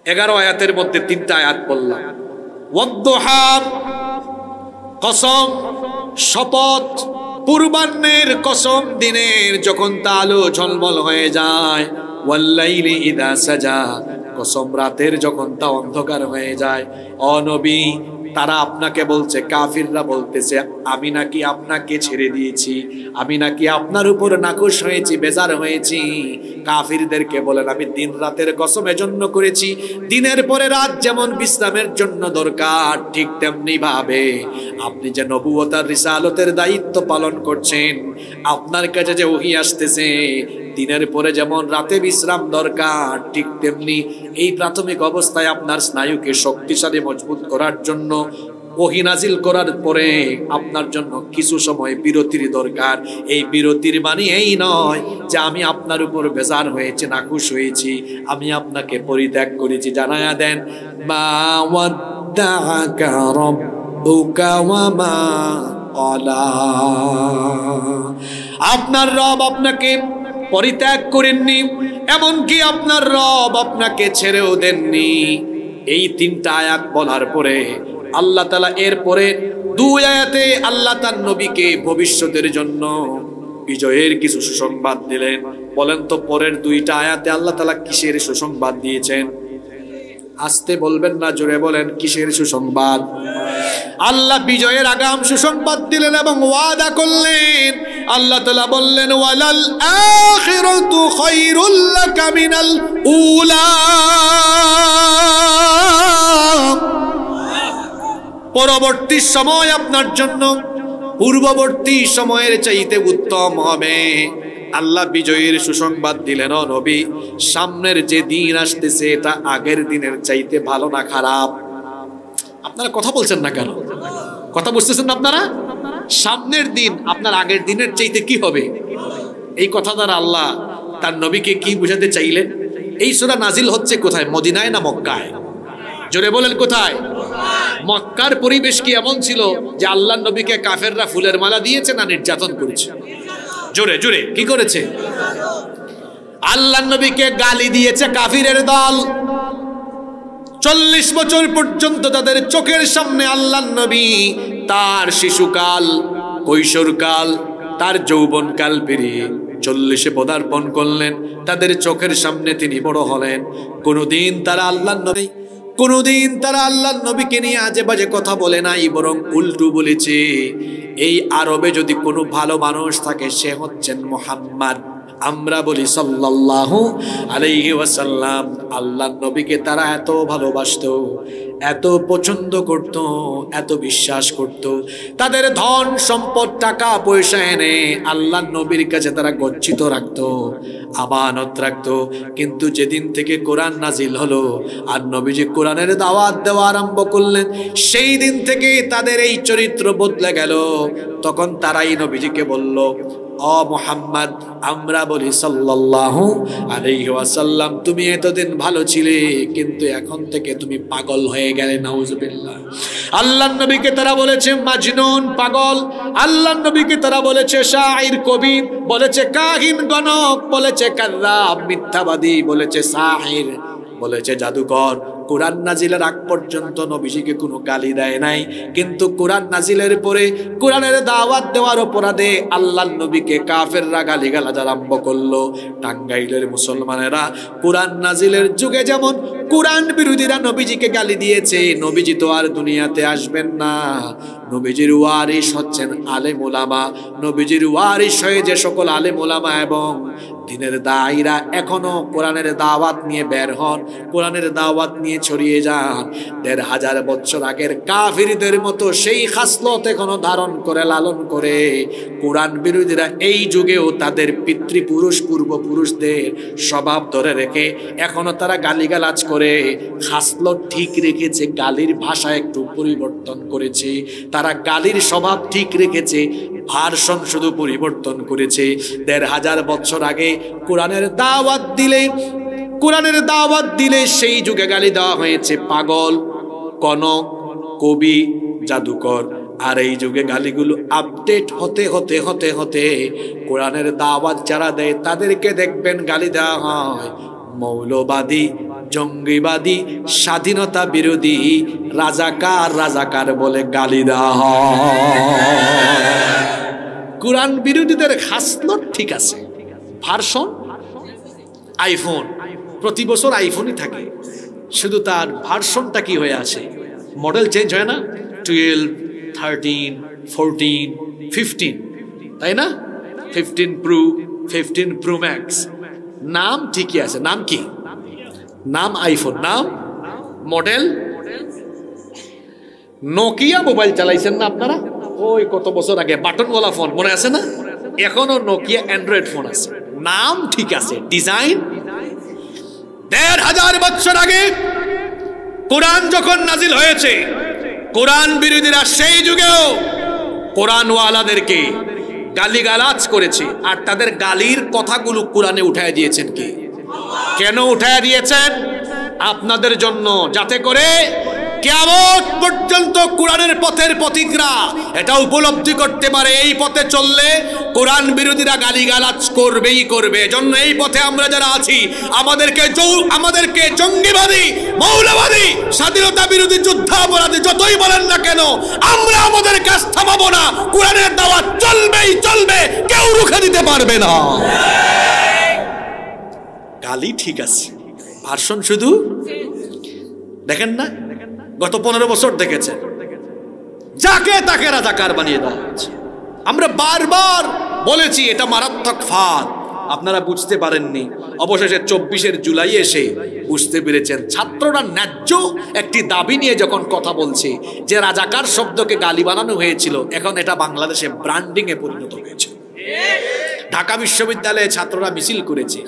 11 আয়াতের মধ্যে 3টা আয়াত বললাম। ওয়াদ্দুহা, কসম, শপথ, পূর্বাহ্নের কসম, দিনের যখন তা আলো ঝলমল হয়ে যায়। ওয়াল্লাইলি ইযা সাজা, কসম, রাতের যখন তা অন্ধকার হয়ে যায়। ও নবী, তারা আপনাকে বলছে, কাফিররা বলতেছে, আমি নাকি আপনাকে ছেড়ে দিয়েছি, আমি নাকি আপনার উপর নাখুশ হয়েছি, বেজার হয়েছি। কাফিরদেরকে বলেন, আমি দিন রাতের কসম এজন্য করেছি, দিনের পরে রাত যেমন বিশ্রামের জন্য দরকার, ঠিক তেমনি ভাবে আপনি যে নবুয়ত আর রিসালতের দায়িত্ব পালন করছেন, আপনার কাছে যে ওহী আসতেছে, দিনের পরে যেমন রাতে বিশ্রাম দরকার, ঠিক তেমনি এই প্রাথমিক অবস্থায় আপনার স্নায়ুকে শক্তিশালী মজবুত করার জন্য ওহী নাজিল করার পরে আপনার জন্য কিছু সময় বিরতির দরকার। এই বিরতির মানে এই নয় যে আমি আপনার উপর বেজার হয়েছি, নাখুশ হয়েছি, আমি আপনাকে পরিত্যাগ করেছি। জানায়া দেন, মা ওয়াদ্দাআকা রাব্বুকা ওয়া মা ক্বালা, আপনার রব আপনাকে পরিত্যাগ করেননি, এমনকি আপনার রব আপনাকে ছেড়েও দেননি। এই 3টা আয়াত বলার পরে আল্লাহ তাআলা এরপরে 2 আয়াতে আল্লাহ তার নবীকে ভবিষ্যতের জন্য বিজয়ের কিছু সুসংবাদ দিলেন। বলেন তো, পরের 2টা আয়াতে আল্লাহ তাআলা কিসের সুসংবাদ দিয়েছেন? আসতে বলবেন না, জোরে বলেন, কিসের সুসংবাদ? আল্লাহ বিজয়ের আগাম সুসংবাদ দিলেন এবং ওয়াদা করলেন। আল্লাহ তাআলা বললেন, ওয়ালাল আখিরাতু খায়রুল লাকা মিনাল উলা, পরবর্তী সময় আপনার জন্য পূর্ববর্তী সময়ের চাইতে উত্তম হবে। আল্লাহ বিজয়ের সুসংবাদ দিলেন। ও নবী, সামনের যে দিন আসতেছে এটা আগের দিনের চাইতে ভালো না খারাপ? আপনারা কথা বলছেন না কেন? কথা বুঝতেছেন না আপনারা? সামনের দিন আপনার আগের দিনের চাইতে কি হবে। এই কথা দ্বারা আল্লাহ তার নবীকে কি বুঝাতে চাইলেন? এই সূরা নাজিল হচ্ছে কোথায়, মদিনায় না মক্কায়? জোরে বলেন কোথায়? মক্কার পরিবেশ কি এমন ছিল যে আল্লাহর নবীকে কাফেররা ফুলের মালা দিয়েছে না নির্যাতন করেছে? জোরে জোরে কি করেছে? আল্লাহর নবীকে গালি দিয়েছে কাফিরের দল। 40 বছর পর্যন্ত তাদের চোখের সামনে আল্লাহর নবী তার শিশুকাল, কৈশোরকাল, তার যৌবনকাল পেরিয়ে 40-এ পদার্পণ করলেন। তাদের চোখের সামনে তিনি বড় হলেন। কোনদিন তারা আল্লাহর নবীকে নিয়ে আজে বাজে কথা বলে নাই, বরং উল্টো বলেছে এই আরবে যদি কোনো ভালো মানুষ থাকে সে হচ্ছেন মুহাম্মদ। আমরা বলি সাল্লাল্লাহু আলাইহি ওয়াসাল্লাম। আল্লাহর নবীকে তারা এত ভালোবাসতো, এত পছন্দ করত, এত বিশ্বাস করত। তাদের ধন সম্পদ, টাকা পয়সা এনে আল্লাহর নবীর কাছে তারা গচ্ছিত রাখতো, আমানত রাখতো। কিন্তু যেদিন থেকে কোরআন নাজিল হলো আর নবীজি কোরআনের দাওয়াত দেওয়া আরম্ভ করলেন, সেই দিন থেকে তাদের এই চরিত্র বদলে গেল। তখন তারাই নবীজিকে বলল, ও মুহাম্মদ, আমরা বলি সাল্লাল্লাহু আলাইহি ওয়াসাল্লাম, তুমি এতদিন ভালো ছিলে কিন্তু এখন থেকে তুমি পাগল হয়ে গেলে। নাউজুবিল্লাহ। আল্লাহর নবীকে তারা বলেছে মাজনুন, পাগল। আল্লাহর নবীকে তারা বলেছে শাইর, কবি, বলেছে কাহিন, গণক, বলেছে কাযযাব, মিথ্যাবাদী, বলেছে সাহির, বলেছে জাদুকর। কোরআন নাজিলের আগ পর্যন্ত নবীজিকে কোনো গালি দেয় নাই, কিন্তু কোরআন নাজিলের পরে কোরআনের দাওয়াত দেওয়ার অপরাধে আল্লাহর নবীকে কাফেররা গালিগালাজ আরম্ভ করলো। টাঙ্গাইলের মুসলমানেরা কোরআন নাজিলের যুগে যেমন কোরআন বিরোধীরা নবীজিকে গালি দিয়েছে, নবীজি তো আর দুনিয়াতে আসবেন না। নবীজির ওয়ারিস হচ্ছেন আলেম ওলামা। নবীজির ওয়ারিস হয়ে যে সকল আলেম ওলামা এবং দিনের দায়ীরা এখনো কোরআনের দাওয়াত নিয়ে বের হন, কোরআনের দাওয়াত নিয়ে ছড়িয়ে যান। ১৫০০ বছর আগের কাফিরদের মতো সেই খাসলত এখনো ধারণ করে, লালন করে কোরআন বিরোধীরা এই যুগেও তাদের পিতৃপুরুষ, পূর্বপুরুষদের স্বভাব ধরে রেখে এখনো তারা গালিগালাজ করে। খাসলত ঠিক রেখেছে, গালির ভাষা একটু পরিবর্তন করেছে। তারা গালির স্বভাব ঠিক রেখেছে, ভার্সন শুধু পরিবর্তন করেছে। ১৫০০ বছর আগে কোরআনের দাওয়াত দিলে সেই যুগে গালি দেওয়া হয়েছে পাগল, কনক, কবি, জাদুকর। আর এই যুগে গালিগুলো আপডেট হতে হতে হতে হতে কোরআনের দাওয়াত যারা দেয় তাদেরকে দেখবেন গালি দেওয়া হয় মৌলবাদী, জঙ্গিবাদী, স্বাধীনতা বিরোধী, রাজাকার বলে গালি দেওয়া হয়। কোরআন বিরোধীদের খাসলত ঠিক আছে। ভার্সন আইফোন, প্রতি বছর আইফোনই থাকে, শুধু তার ভার্সনটা কি হয়ে আছে, মডেল চেঞ্জ হয় না, 12, 13, 14, 15, তাই না? 15 প্রো, 15 প্রো ম্যাক্স। নাম ঠিকই আছে, নাম কি? নাম আইফোন, নাম মডেল। নোকিয়া মোবাইল চালাইছেন না আপনারা? ওই কত বছর আগে বাটনওয়ালা ফোন মনে আছে না? এখনো নোকিয়া অ্যান্ড্রয়েড ফোন আছে, নাম ঠিক আছে, ডিজাইন। ১৫০০ বছর আগে কোরআন যখন নাজিল হয়েছে, কোরআন বিরোধীরা সেই যুগেও কোরআনওয়ালাদেরকে গালিগালাজ করেছে। আর তাদের গালির কথাগুলো কোরআনে উঠায় দিয়েছেন কি? কেন উঠায় দিয়েছেন? আপনাদের জন্য, যাতে করে কিয়ামত পর্যন্ত কোরআনের পথের পথিকরা এটা উপলব্ধি করতে পারে এই পথে চললে কোরআন বিরোধীরা গালিগালাজ করবেই করবে। এজন্য এই পথে আমরা যারা আছি আমাদেরকে জঙ্গিবাদী, মৌলবাদী, স্বাধীনতা বিরোধী, যুদ্ধাপরাধী যতই বলেন না কেন, আমরা আমাদের কাজ থামাবো না। কোরআনের দাওয়াত চলবেই চলবে, কেউ রুখে দিতে পারবে না। গালি ঠিক আছে, ভার্সন শুধু দেখেন না। গত 15 বছর দেখেছেন যাকে তাকে রাজাকার বানিয়ে দেওয়া হচ্ছে। আমরা বারবার বলেছি এটা মারাত্মক ফাঁদ, আপনারা বুঝতে পারেননি। অবশেষে 24 জুলাই এসে বুঝতে পেরেছেন। ছাত্ররা ন্যায্য একটি দাবি নিয়ে যখন কথা বলছে যে রাজাকার শব্দকে গালি বানানো হয়েছিল, এখন এটা বাংলাদেশে ব্র্যান্ডিং এ পরিণত হয়েছে। ঢাকা বিশ্ববিদ্যালয়ে ছাত্ররা মিছিল করেছে,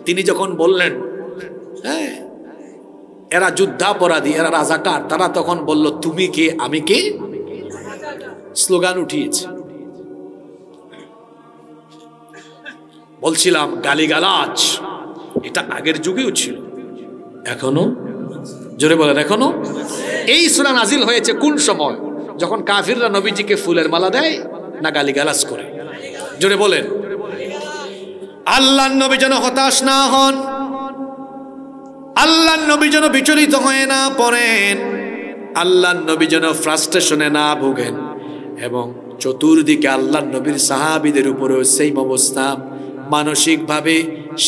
তিনি যখন বললেন হ্যাঁ এরা যুদ্ধাপরাধী, এরা রাজাকার, তারা তখন বলল তুমি কে আমি কে, স্লোগান উঠিয়েছে। বলছিলাম গালিগালাজ এটা আগের যুগেও ছিল, এখনো, জোরে বলেন এখনো। এই সূরা নাজিল হয়েছে কোন সময়? যখন কাফিররা নবীজিকে ফুলের মালা দেয় না গালিগালাজ করে? জোরে বলেন। আল্লাহর নবী যেন হতাশ না হন, আল্লাহর নবী যেন বিচলিত হয়ে না পড়েন, আল্লাহর নবী যেন ফ্রাস্ট্রেশনে না ভোগেন, এবং চতুর্দিকে আল্লাহর নবীর সাহাবীদের উপরেও সেই অবস্থা, মানসিকভাবে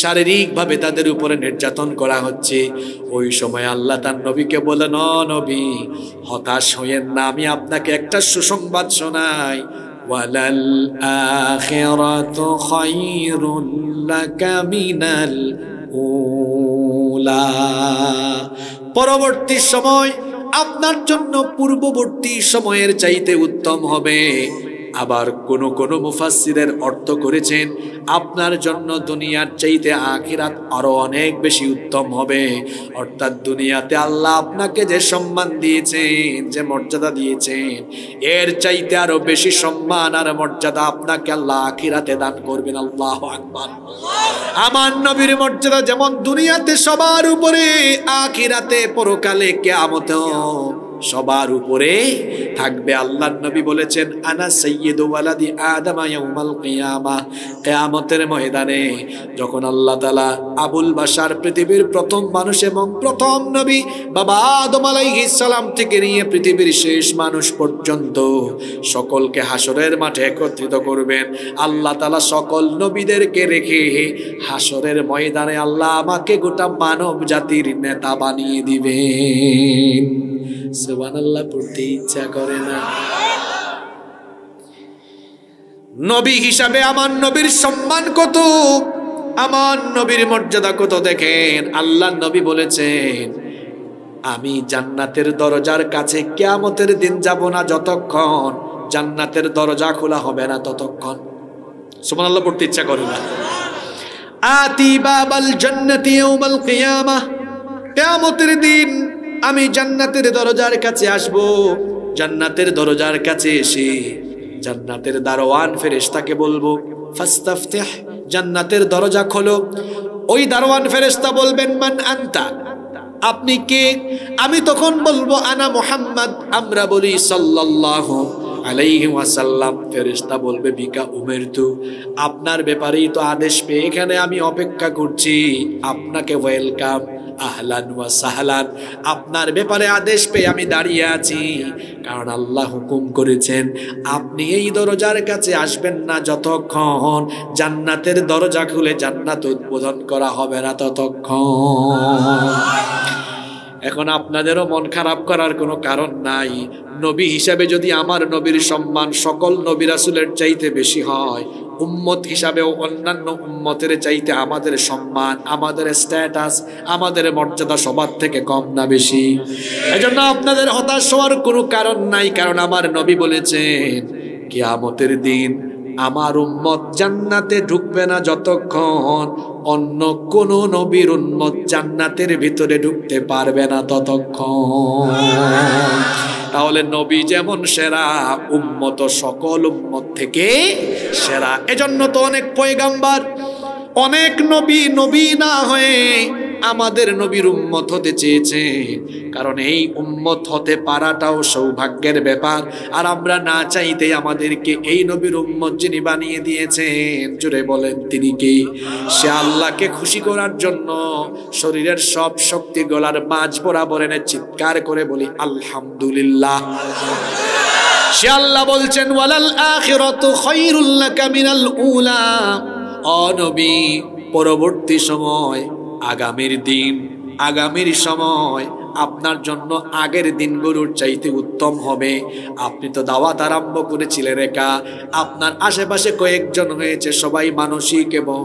শারীরিকভাভাবে তাদের উপরে নির্যাতন করা হচ্ছে। ওই সময় আল্লাহ তার নবীকে বলেন, ও নবী হতাশ হয়েন না, আমি আপনাকে একটা সুসংবাদ শোনাই, ওয়ালাল আখিরাতু খায়রুল লাকা মিনাল উলা। পরবর্তী সময় আপনার জন্য পূর্ববর্তী সময়ের চাইতে উত্তম হবে। আবার কোন কোন মুফাসসিরের অর্থ করেছেন আপনার জন্য দুনিয়ার চাইতে আখিরাত আরো অনেক বেশি উত্তম হবে। অর্থাৎ দুনিয়াতে আল্লাহ আপনাকে যে সম্মান দিয়েছেন, যে মর্যাদা দিয়েছেন, এর চাইতে আরো বেশি সম্মান আর মর্যাদা আপনাকে আল্লাহ আখিরাতে দান করবেন। আল্লাহু আকবার। আমার নবীর মর্যাদা যেমন দুনিয়াতে সবার উপরে, আখিরাতে পরকালে কিয়ামতেও সবার উপরে থাকবে। আল্লাহর নবী বলেছেন, আনা সাইয়্যিদু ওয়ালাদি আদম ইয়াউমাল কিয়ামাহ। কিয়ামতের ময়দানে যখন আল্লাহ তাআলা আবুল বাশার পৃথিবীর প্রথম মানুষ এবং প্রথম নবী বাবা আদম আলাইহিস সালাম থেকে নিয়ে পৃথিবীর শেষ মানুষ পর্যন্ত সকলকে হাসরের মাঠে একত্রিত করবেন, আল্লাহ তাআলা সকল নবীদেরকে রেখে হাসরের ময়দানে আল্লাহ আমাকে গোটা মানব জাতির নেতা বানিয়ে দিবেন। সুবহানাল্লাহ পড়তে ইচ্ছা করে না? নবী হিসাবে আমার নবীর সম্মান কত, আমার নবীর মর্যাদা কত দেখেন। আল্লাহর নবী বলেছেন, আমি জান্নাতের দরজার কাছে কিয়ামতের দিন যাব না যতক্ষণ জান্নাতের দরজা খোলা হবে না ততক্ষণ। সুবহানাল্লাহ পড়তে ইচ্ছা করে না? আতি বাবাল জান্নাতি ইয়াউমাল কিয়ামাহ। কিয়ামতের দিন আমি জান্নাতের দরজার কাছে আসব। জান্নাতের দরজার কাছে এসে জান্নাতের দারোয়ান ফেরেশতাকে বলবো, ফাস্তাফতিহ, জান্নাতের দরজা খোলো। ওই দারোয়ান ফেরেশতা বলবেন, মান আনতা, আপনি কে? আমি তখন বলবো, আনা মুহাম্মদ। আমরা বলি সাল্লাল্লাহু আলাইহি ওয়াসাল্লাম। ফেরেশতা বলবে, বিকা উমিরতু, আপনার ব্যাপারেই তো আদেশ পেয়ে এখানে আমি অপেক্ষা করছি, আপনাকে ওয়েলকাম, আহলান ওয়া সাহলান, আপনার ব্যাপারে আদেশ পেয়ে আমি দাঁড়িয়ে আছি। কারণ আল্লাহ হুকুম করেছেন আপনি এই দরজার কাছে আসবেন না যতক্ষণ জান্নাতের দরজা খুলে জান্নাত উদ্বোধন করা হবে না ততক্ষণ। এখন আপনাদেরও মন খারাপ করার কোনো কারণ নাই। নবী হিসাবে যদি আমার নবীর সম্মান সকল নবী রাসূলের চাইতে বেশি হয়, উম্মত হিসাবেও অন্যান্য উম্মতের চাইতে আমাদের সম্মান, আমাদের স্ট্যাটাস, আমাদের মর্যাদা সবার থেকে কম না বেশি? এজন্য আপনাদের হতাশ হওয়ার কোনো কারণ নাই। কারণ আমার নবী বলেছেন, কিয়ামতের দিন আমার উম্মত জান্নাতে ঢুকবে না যতক্ষণ অন্য কোন নবীর উম্মত জান্নাতের ভিতরে ঢুকতে পারবে না ততক্ষণ। তাহলে নবী যেমন সেরা, উম্মত সকল উম্মত থেকে সেরা। এজন্য তো অনেক পয়গাম্বার, অনেক নবী নবী না হয়ে আমাদের নবীর উম্মত হতে চেয়েছেন। কারণ এই উম্মত হতে পারাটাও সৌভাগ্যের ব্যাপার। আর আমরা না চাইতে আমাদেরকে এই নবীর উম্মত যিনি বানিয়ে দিয়েছেন, জোরে বলেন তিনি কি? সে আল্লাহকে খুশি করার জন্য শরীরের সব শক্তি গলার মাঝ বরাবর এনে চিৎকার করে বলি আলহামদুলিল্লাহ। সে আল্লাহ বলছেন, ওয়ালাল আখিরাতু খায়রুল লাকা মিনাল উলা। ও নবী, পরবর্তী সময়, আগামীর দিন, আগামীর সময় আপনার জন্য আগের দিনগুলোর চাইতে উত্তম হবে। আপনি তো দাওয়াত আরম্ভ করেছিলেন একা, আপনার আশেপাশে কয়েকজন হয়েছে, সবাই মানসিক এবং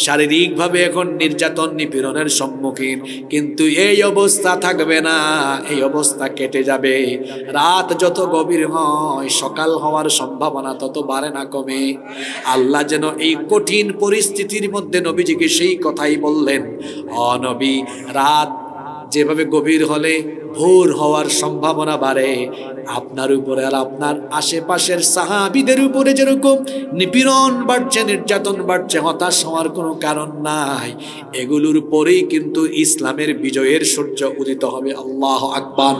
শারীরিকভাবে এখন নির্যাতন নিপীড়নের সম্মুখীন। কিন্তু এই অবস্থা থাকবে না, এই অবস্থা কেটে যাবে। রাত যত গভীর হয়, সকাল হওয়ার সম্ভাবনা তত বাড়ে না কমে। আল্লাহ যেন এই কঠিন পরিস্থিতির মধ্যে নবীজিকে সেই কথাই বললেন, ও নবী, রাত যেভাবে গভীর হলে ভোর হওয়ার সম্ভাবনা বাড়ে, আপনার উপরে আর আপনার আশেপাশের সাহাবীদের উপরে যেরকম নিপীড়ন বাড়ছে, নির্যাতন বাড়ছে, হতাশ হওয়ার কোনো কারণ নাই। এগুলোর পরেই কিন্তু ইসলামের বিজয়ের সূর্য উদিত হবে। আল্লাহু আকবার।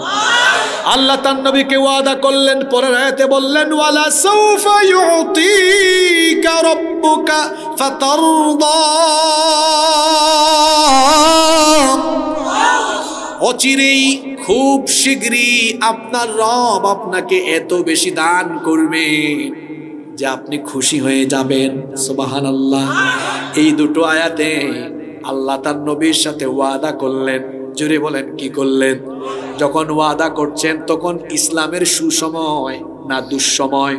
আল্লাহ তার নবীকে ওয়াদা করলেন, পরের আয়াতে বললেন, ওয়ালা সাউফা ইউতিকা রাব্বুকা ফাতারদা। অচিরেই, খুব শীঘ্রই আপনার রব আপনাকে এত বেশি দান করবে যে আপনি খুশি হয়ে যাবেন। সুবহানাল্লাহ। এই দুটো আয়াতে আল্লাহ তার নবীর সাথে ওয়াদা করলেন। জোরে বলেন, কি করলেন? যখন ওয়াদা করছেন তখন ইসলামের সুসময় না দুঃসময়?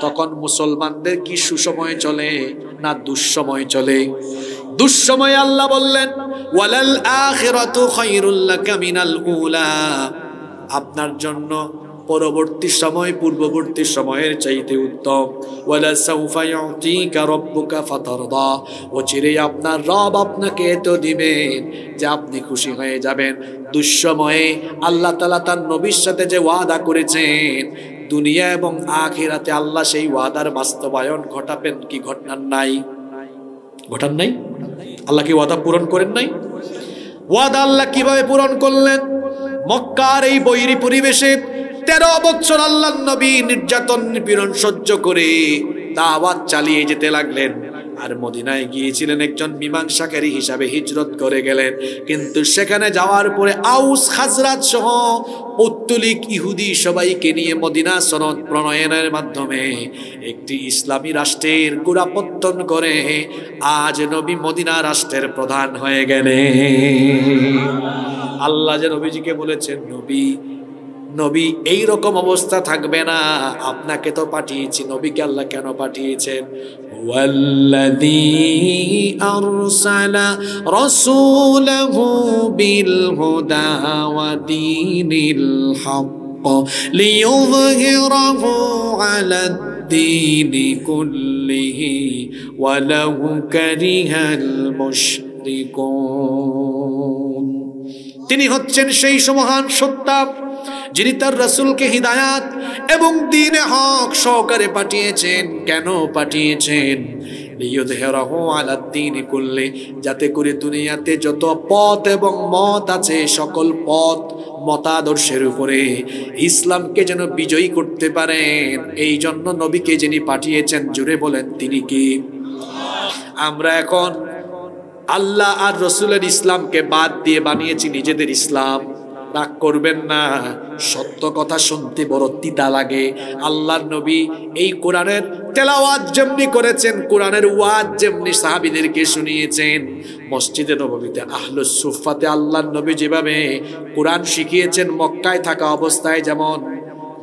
তখন মুসলমানদের কি সুসময় চলে না দুঃসময় চলে? দুঃসময়ে আল্লাহ বললেন, ওয়ালাল আখিরাতু খায়রুল লাকা মিনাল উলা। আপনার জন্য পরবর্তী সময় পূর্ববর্তী সময়ের চাইতে উত্তম। ওয়ালা সাউফা ইউতিকা রাব্বুকা ফাতারদা। অচিরেই আপনার রব আপনাকে এত দিবেন যে আপনি খুশি হয়ে যাবেন। দুঃসময়ে আল্লাহ তাআলা তার নবীর সাথে যে ওয়াদা করেছেন, দুনিয়া এবং আখিরাতে আল্লাহ সেই ওয়াদার বাস্তবায়ন ঘটাবেন কি ঘটান নাই? ঘটান নাই? আল্লাহ কি ওয়াদা পূরণ করেন নাই? ওয়াদা আল্লাহ কিভাবে পূরণ করলেন? মক্কার এই বৈরী পরিবেশে 13 বছর আল্লাহর নবী নির্যাতন নিপীড়ন সহ্য করে দাওয়াত চালিয়ে যেতে লাগলেন। আর মদিনায় গিয়েছিলেন একজন মীমাংসাকারী হিসাবে, হিজরত করে গেলেন। কিন্তু সেখানে যাওয়ার পরে আউস খাজরাজ সহ পৌত্তলিক ইহুদি সবাইকে নিয়ে মদিনা সনদ প্রণয়নের মাধ্যমে একটি ইসলামী রাষ্ট্রের গোড়াপত্তন করে আজ নবী মদিনা রাষ্ট্রের প্রধান হয়ে গেলেন। আল্লাহ যে নবীজিকে বলেছেন, নবী এই রকম অবস্থা থাকবে না, আপনাকে তো পাঠিয়েছি। নবীকে আল্লাহ কেন পাঠিয়েছেন? ওয়াল্লাযী আরসালা রাসূলাহু বিল হুদা ওয়া দীনিল হক লিইয়ুযহিরাহু আলাদ দীনি কুল্লিহি ওয়ালাউ কারিহাল মুশরিকুন। তিনি হচ্ছেন সেই মহান সত্তা যিনি তার রাসূলকে হিদায়াত এবং দ্বীনে হক সহকারে পাঠিয়েছেন। কেন পাঠিয়েছেন? লিইয়ুযহিরাহু আলাদ দীনি কুল্লি, যাতে করে দুনিয়াতে যত পথ এবং মত আছে সকল পথ মতাদর্শের উপরে ইসলামকে যেন বিজয়ী করতে পারেন। এই জন্য নবীকে যিনি পাঠিয়েছেন, জুড়ে বলেন তিনি কি? আমরা এখন আল্লাহ আর রসুলের ইসলামকে বাদ দিয়ে বানিয়েছি নিজেদের ইসলাম। রাগ করবেন না, সত্য কথা শুনতে বড় তিতা লাগে। আল্লাহর নবী এই কোরআনের তেলাওয়াত যেমনি করেছেন, কোরআনের ওয়াজ যেমনি সাহাবীদেরকে শুনিয়েছেন, মসজিদে নববীতে আহলুস সুফফাতে আল্লাহর নবী যেভাবে কোরআন শিখিয়েছেন, মক্কায় থাকা অবস্থায় যেমন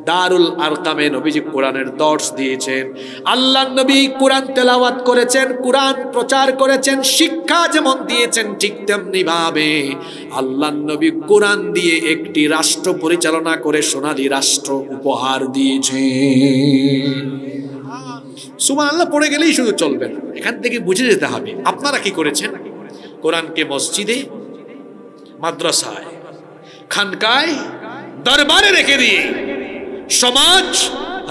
দারুল আরকামে নবীজি কোরআনের দর্স দিয়েছেন, আল্লাহর নবী কোরআন তেলাওয়াত করেছেন, কোরআন প্রচার করেছেন, শিক্ষা যেমন দিয়েছেন, ঠিক তেমনি ভাবে আল্লাহর নবী কোরআন দিয়ে একটি রাষ্ট্র পরিচালনা করে সোনালী রাষ্ট্র উপহার দিয়েছেন। সুবহানাল্লাহ পড়ে গেলেই শুধু চলবে না, এখান থেকে বুঝে যেতে হবে আপনারা কি করেছেন। কোরআনকে মসজিদে, মাদ্রাসায়, খানকায়, দরবারে রেখে দিয়ে সমাজ,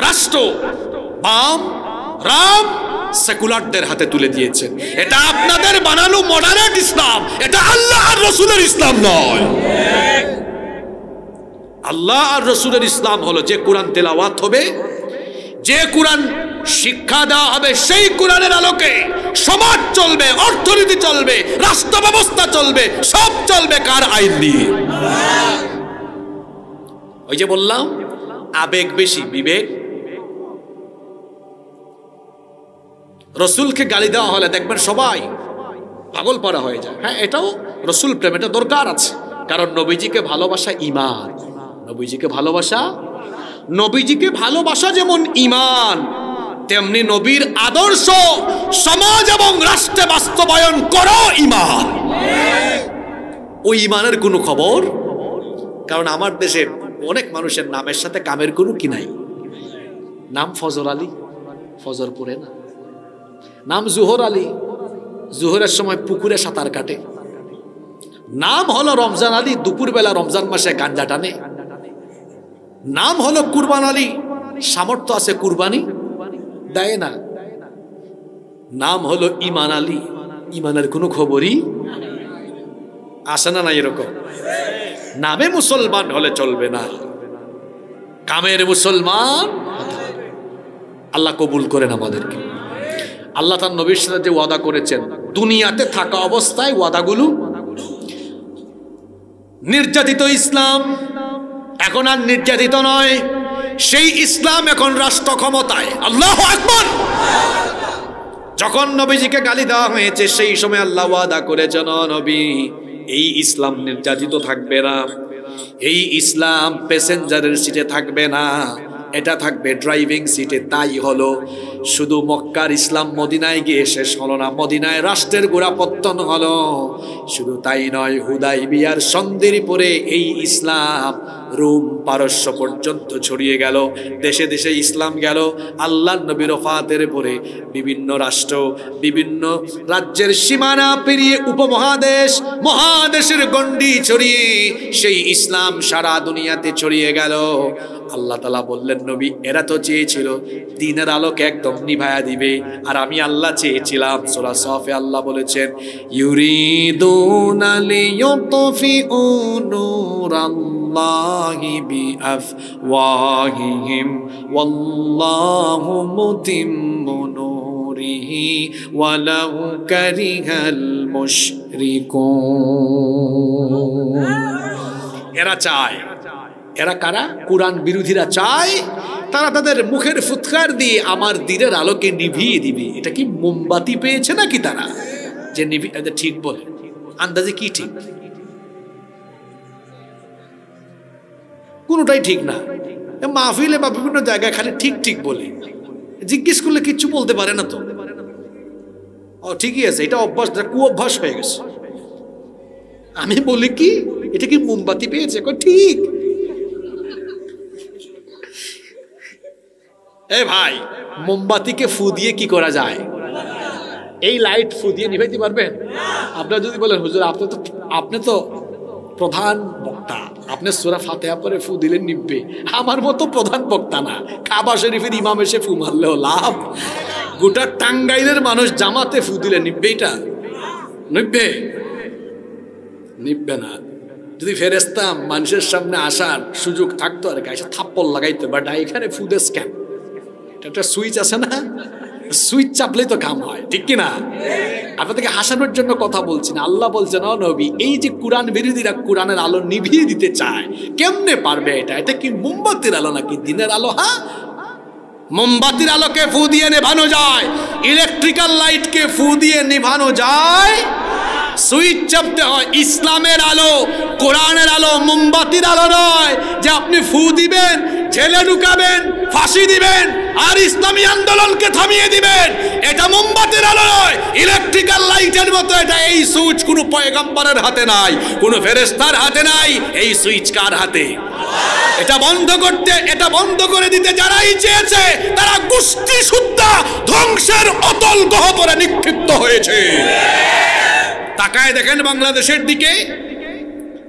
রাষ্ট্র, বাম, রাম, সেকুলারদের হাতে তুলে দিয়েছেন। এটা আপনাদের বানানো মডারেট ইসলাম, এটা আল্লাহ আর রসুলের ইসলাম নয়। আল্লাহ আর রসুলের ইসলাম হলো যে কোরআন তেলাওয়াত হবে, যে কোরআন শিক্ষা দেওয়া হবে, সেই কোরআনের আলোকে সমাজ চলবে, অর্থনীতি চলবে, রাষ্ট্র ব্যবস্থা চলবে, সব চলবে কার আইন দিয়ে? ওই যে বললাম আবেগ বেশি, বিবেক। রসুলকে গালি দেওয়া হলে দেখবেন সবাই পাগল পড়া হয়ে যায়। হ্যাঁ, এটাও রসুল প্রেম, এটা দরকার আছে। কারণ নবীজিকে ভালোবাসা ঈমান, নবীজিকে ভালোবাসা যেমন ঈমান, তেমনি নবীর আদর্শ সমাজ এবং রাষ্ট্রে বাস্তবায়ন করো ঈমান। ওই ঈমানের কোনো খবর, কারণ আমার দেশে অনেক মানুষের নামের সাথে কামের কোনো কি নাই। নাম ফজর আলী, ফজর পড়ে না। নাম জোহর আলী, জোহরের সময় পুকুরে সাঁতার কাটে। নাম হলো রমজান আলী, দুপুরবেলা রমজান মাসে গাঞ্জা টানে। নাম হলো কুরবান আলী, সামর্থ্য আছে কুরবানি দেয় না। নাম হলো ইমান আলী, ইমানের কোনো খবরই আসে না। এরকম নামে মুসলমান হলে চলবে না, কামের মুসলমান। আল্লাহ কবুল করেন আমাদেরকে। আল্লাহ তার নবীর সাথে যে ওয়াদা করেছেন, দুনিয়াতে থাকা অবস্থায় ওয়াদাগুলো, নির্যাতিত ইসলাম এখন আর নির্যাতিত নয়, সেই ইসলাম এখন রাষ্ট্র ক্ষমতায়। আল্লাহু আকবার। যখন নবীজিকে গালি দেওয়া হয়েছে, সেই সময় আল্লাহ ওয়াদা করেছেন, নবী এই ইসলাম নির্যাতিত থাকবে না, এই ইসলাম প্যাসেঞ্জারের সিটে থাকবে না, এটা থাকবে ড্রাইভিং সিটে। তাই হলো, শুধু মক্কার ইসলাম মদিনায় গিয়ে শেষ হলো না, মদিনায় রাষ্ট্রের গোড়াপত্তন হলো। শুধু তাই নয়, হুদাইবিয়ার সন্ধির পরে এই ইসলাম রোম পারস্য পর্যন্ত ছড়িয়ে গেল, দেশে দেশে ইসলাম গেল। আল্লাহর নবীর ওফাতের পরে বিভিন্ন রাষ্ট্র, বিভিন্ন রাজ্যের সীমানা পেরিয়ে উপমহাদেশ, মহাদেশের গণ্ডি ছড়িয়ে সেই ইসলাম সারা দুনিয়াতে ছড়িয়ে গেল। আল্লাহ তাআলা বললেন, নবী এরা তো চেয়েছিল দ্বীনের আলোকে একদম নিভায়া দিবে, আর আমি আল্লাহ চেয়েছিলাম। সূরা সাফে আল্লাহ বলেছেন, ইউরিদুনা লিয়ুতফিউ নূরাল্লাহি বিআফওয়াহিহিম ওয়াল্লাহু মুতিম্মু নূরিহি ওয়ালাউ কারিহাল মুশরিকুন। এরা চায়, এরা কারা? কোরআন বিরোধীরা চায় তারা তাদের মুখের ফুৎকার দিয়ে আমার দ্বীনের আলোকে নিভিয়ে দিবে। এটা কি মোমবাতি পেয়েছে নাকি তারা যে ঠিক বলে? আন্দাজে কি ঠিক? কোনটাই ঠিক না। মাহফিলে বা বিভিন্ন জায়গায় খালি ঠিক ঠিক বলে, জিজ্ঞেস করলে কিচ্ছু বলতে পারে না। তো ও ঠিকই আছে, এটা অভ্যাস, কুঅভ্যাস হয়ে গেছে। আমি বলি কি, এটা কি মোমবাতি পেয়েছে? ঠিক। এ ভাই, মোমবাতিকে ফু দিয়ে কি করা যায়? এই লাইট ফু দিয়ে নিভাইতে পারবেন? আপনারা যদি বলেন, হুজুর আপনি তো প্রধান বক্তা, আপনি সূরা ফাতিহা পরে ফু দিলে নিভবে, আমার মতো প্রধান বক্তা না, কাবা শরীফের ইমাম এসে ফু মারলেও লাভ। গোটা টাঙ্গাইলের মানুষ জামাতে ফু দিলে নিভবে? এটা নিভবে? নিভবে না। যদি ফেরেশতা মানুষের সামনে আসার সুযোগ থাকতো, আর গায়ে থাপ্পড় লাগাইতো, বাট এখানে ফু দে স্ক্যান, একটা সুইচ আছে না, সুইচ চাপলেই তো কাম হয়, ঠিক কিনা? আপনাদেরকে হাসানোর জন্য কথা বলছি না। আল্লাহ বলছেন, ও নবী, এই যে কোরআন বিরোধীরা কোরআনের আলো নিভিয়ে দিতে চায়, কেমনে পারবে? এটা কি মোমবাতির আলো নাকি দিনের আলো? হ্যাঁ, মোমবাতির আলোকে ফু দিয়ে নেভানো যায়, ইলেকট্রিক্যাল লাইটকে ফু দিয়ে নেভানো যায়, সুইচ চাপতে হয়। ইসলামের আলো, কোরআনের আলো, মোমবাতির আলো নয় যে আপনি ফু দিবেন, জেলে ঢুকাবেন, ফাঁসি দিবেন আর ইসলামী আন্দোলনকে থামিয়ে দিবেন। এটা মোমবাতির আলো নয়, ইলেকট্রিক্যাল লাইটের মতো। এটা এই সুইচ কোনো পয়গম্বরের হাতে নাই, কোনো ফেরেশতার হাতে নাই। এই সুইচ কার হাতে? এটা বন্ধ করতে, এটা বন্ধ করে দিতে যারাই চেয়েছে, তারা গোষ্ঠী শুদ্ধা ধ্বংসের অতল গহ্বরে নিক্ষিপ্ত হয়েছে। তাকায় দেখেন বাংলাদেশের দিকে,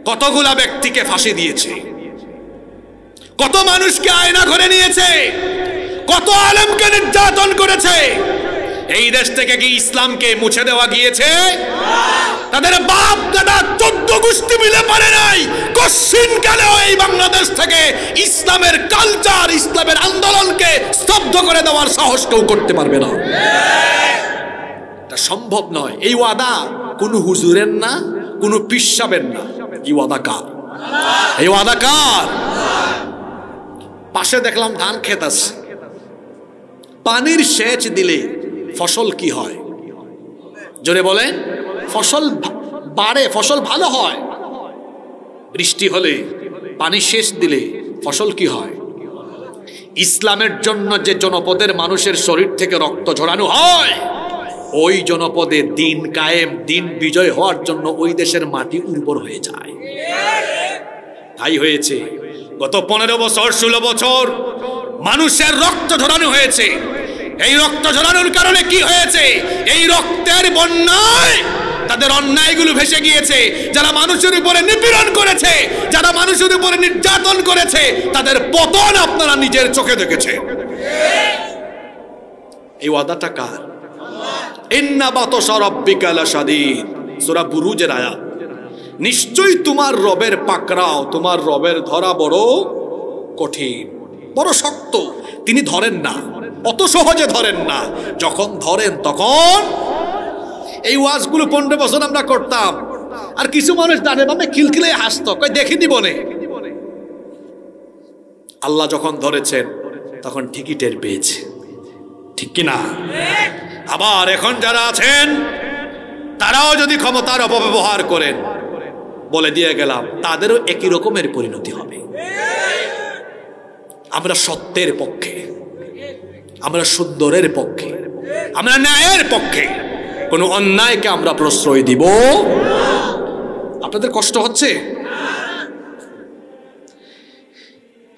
কতগুলা ব্যক্তিকে ফাঁসি দিয়েছে, কত মানুষকে আয়না ঘরে নিয়েছে, কত আলেমকে নির্যাতন করেছে। এই দেশ থেকে কি ইসলামকে মুছে দেওয়া গিয়েছে? তাদের বাপ দাদা 14 গোষ্ঠী মিলে পারে নাই কশিন কালেও এই বাংলাদেশ থেকে ইসলামের কালচার, ইসলামের আন্দোলনকে স্তব্ধ করে দেওয়ার সাহস কেউ করতে পারবে না। এটা সম্ভব নয়। এই ওয়াদা কোন হুজুরের না, কোন পিসাবের না। এই ওয়াদা কার? এই ওয়াদা কার? পাশে দেখলাম ধান ক্ষেত আছে, পানির সেচ দিলে ফসল কি হয়? জোরে বলেন। ফসল বাড়ে, ফসল ভালো হয়। বৃষ্টি হলে, পানি সেচ দিলে ফসল কি হয়? ইসলামের জন্য যে জনপদের মানুষের শরীর থেকে রক্ত ঝরানো হয়, ওই জনপদে দিন কায়েম, দিন বিজয় হওয়ার জন্য ওই দেশের মাটি উর্বর হয়ে যায়। তাই হয়েছে গত 15 বছর 16 বছর মানুষের রক্ত ঝরানো হয়েছে। এই রক্ত ঝরানোর কারণে কি হয়েছে? এই রক্তের বন্যায় তাদের অন্যায়গুলো ভেসে গিয়েছে। যারা মানুষের উপরে নিপীড়ন করেছে, যারা মানুষের উপরে নির্যাতন করেছে, তাদের পতন আপনারা নিজের চোখে দেখেছে। এই ওয়াদাটা কার? ইন্না বাতশা রাব্বিকা লাশাদীদ, সূরা বুরুজের আয়াত। নিশ্চয়ই তোমার রবের পাকড়াও, তোমার রবের ধরা বড় কঠিন, বড় শক্ত। তিনি ধরেন না, অত সহজে ধরেন না। যখন ধরেন তখন এই ওয়াজগুলো 15 বছর আমরা করতাম, আর কিছু মানুষ ডানে বামে খিলখিলে হাসতো, কই দেখিনি বনে। আল্লাহ যখন ধরেছেন তখন ঠিকই টের পেয়েছে, ঠিক কিনা? আবার এখন যারা আছেন তারাও যদি ক্ষমতার অপব্যবহার করেন, বলে দিয়ে গেলাম তাদেরও একই রকমের পরিণতি হবে। আমরা সত্যের পক্ষে, আমরা সুন্দরের পক্ষে, আমরা ন্যায়ের পক্ষে। কোন অন্যায়কে আমরা প্রশ্রয় দিব। আপনাদের কষ্ট হচ্ছে?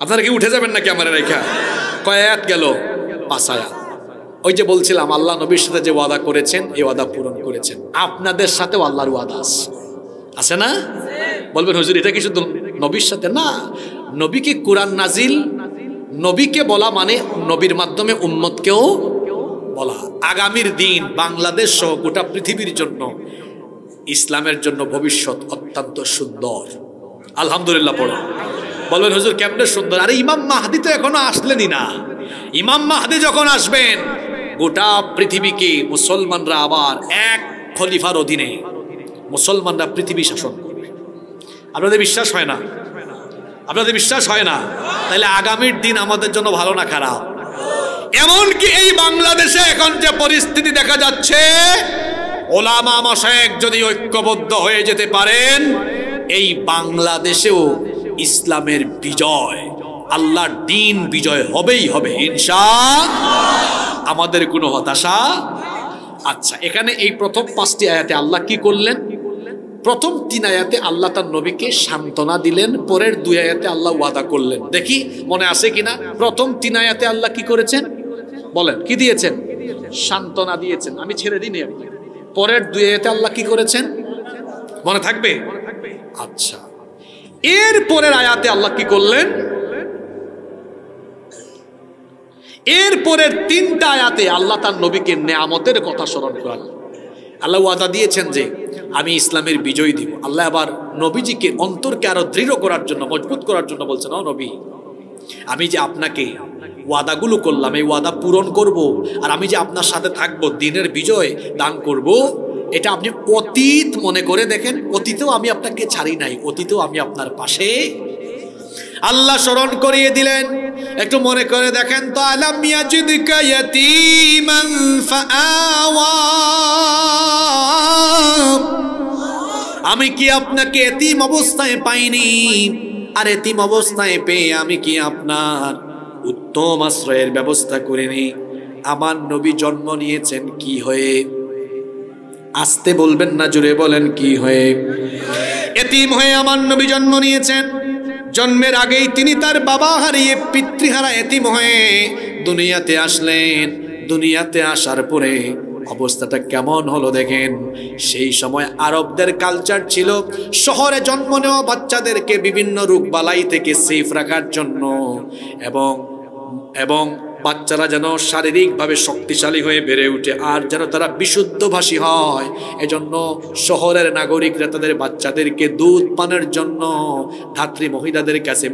আপনারা কি উঠে যাবেন নাকি আমার রেখা? কয় আয়াত গেল? 5 আয়াত। ওই যে বলছিলাম আল্লাহ নবীর সাথে যে ওয়াদা করেছেন, এই ওয়াদা পূরণ করেছেন। আপনাদের সাথেও আল্লাহর ওয়াদা আছে না? বলবেন হুজুর এটা কি শুধু নবীর সাথে? না, নবীকে কুরআন নাজিল, নবীকে বলা মানে নবীর মাধ্যমে উম্মতকেও বলা। আগামীর দিন বাংলাদেশ সহ গোটা পৃথিবীর জন্য, ইসলামের জন্য ভবিষ্যৎ অত্যন্ত সুন্দর। আলহামদুলিল্লাহ পড়ো। বলবেন হুজুর কেমনে সুন্দর? আরে ইমাম মাহদি তো এখনো আসলেনই না। ইমাম মাহদি যখন আসবেন গোটা পৃথিবীকে মুসলমানরা আবার এক খলিফার অধীনে মুসলমানরা পৃথিবী শাসন করবে। আপনাদের বিশ্বাস হয় না? আপনাদের বিশ্বাস হয় না? তাহলে আগামীর দিন আমাদের জন্য ভালো না খারাপ? এমনকি এই বাংলাদেশে এখন যে পরিস্থিতি দেখা যাচ্ছে, ওলামা মাশায়েখ যদি ঐক্যবদ্ধ হয়ে যেতে পারেন, এই বাংলাদেশেও ইসলামের বিজয়, আল্লাহর দ্বীন বিজয় হবেই হবে ইনশাআল্লাহ। আমাদের কোনো হতাশা। আচ্ছা, এখানে এই প্রথম 5টি আয়াতে আল্লাহ কি করলেন? প্রথম 3 আয়াতে আল্লাহ তার নবীকে সান্ত্বনা দিলেন, পরের 2 আয়াতে আল্লাহ ওয়াদা করলেন। দেখি মনে আছে কিনা? প্রথম 3 আয়াতে আল্লাহ কি করেছেন বলেন? কি দিয়েছেন? সান্ত্বনা দিয়েছেন, আমি ছেড়ে দিইনি। পরের 2 আয়াতে আল্লাহ কি করেছেন মনে থাকবে? আচ্ছা, এর পরের আয়াতে আল্লাহ কি করলেন? এর পরের 3টা আয়াতে আল্লাহ তার নবীকে নেয়ামতের কথা স্মরণ করালেন। আল্লাহ ওয়াদা দিয়েছেন যে আমি ইসলামের বিজয় দিব। আল্লাহ আবার নবীজিকে অন্তরকে আরো দৃঢ় করার জন্য, মজবুত করার জন্য বলছেন, ও নবী, আমি যে আপনাকে ওয়াদাগুলো করলাম এই ওয়াদা পূরণ করব, আর আমি যে আপনার সাথে থাকবো, দ্বীনের বিজয় দান করব, এটা আপনি অতীত মনে করে দেখেন। অতীতেও আমি আপনাকে ছাড়ি নাই, অতীতেও আমি আপনার পাশে। আল্লাহ স্মরণ করিয়ে দিলেন, একটু মনে করে দেখেন তো। আলাম ইয়াজিদকা ইয়াতীমান ফাআওয়া, আমি কি আপনাকে এতিম অবস্থায় পাইনি? আর এতিম অবস্থায় পেয়ে আমি কি আপনার উত্তম আশ্রয়ের ব্যবস্থা করিনি? আমার নবী জন্ম নিয়েছেন কি হয়ে? আসতে বলবেন না, জোরে বলেন কি হয়ে? এতিম হয়ে আমার নবী জন্ম নিয়েছেন। জন্মের আগেই তিনি তার বাবা হারিয়ে পিতৃহারা এতিম হয়ে দুনিয়াতে আসলেন। দুনিয়াতে আসার পরে অবস্থাটা কেমন হলো দেখেন। সেই সময় আরবদের কালচার ছিল শহরে জন্ম নেওয়া বাচ্চাদেরকে বিভিন্ন রোগবালাই থেকে সেফ রাখার জন্য এবং বাচ্চারা যেন শারীরিকভাবে শক্তিশালী হয়ে বেড়ে ওঠে, আর যেন তারা বিশুদ্ধভাষী হয়। এজন্য শহরের নাগরিকরা তাদের বাচ্চাদেরকে দুধ পানের জন্য ধাত্রী মহিলাদের কাছে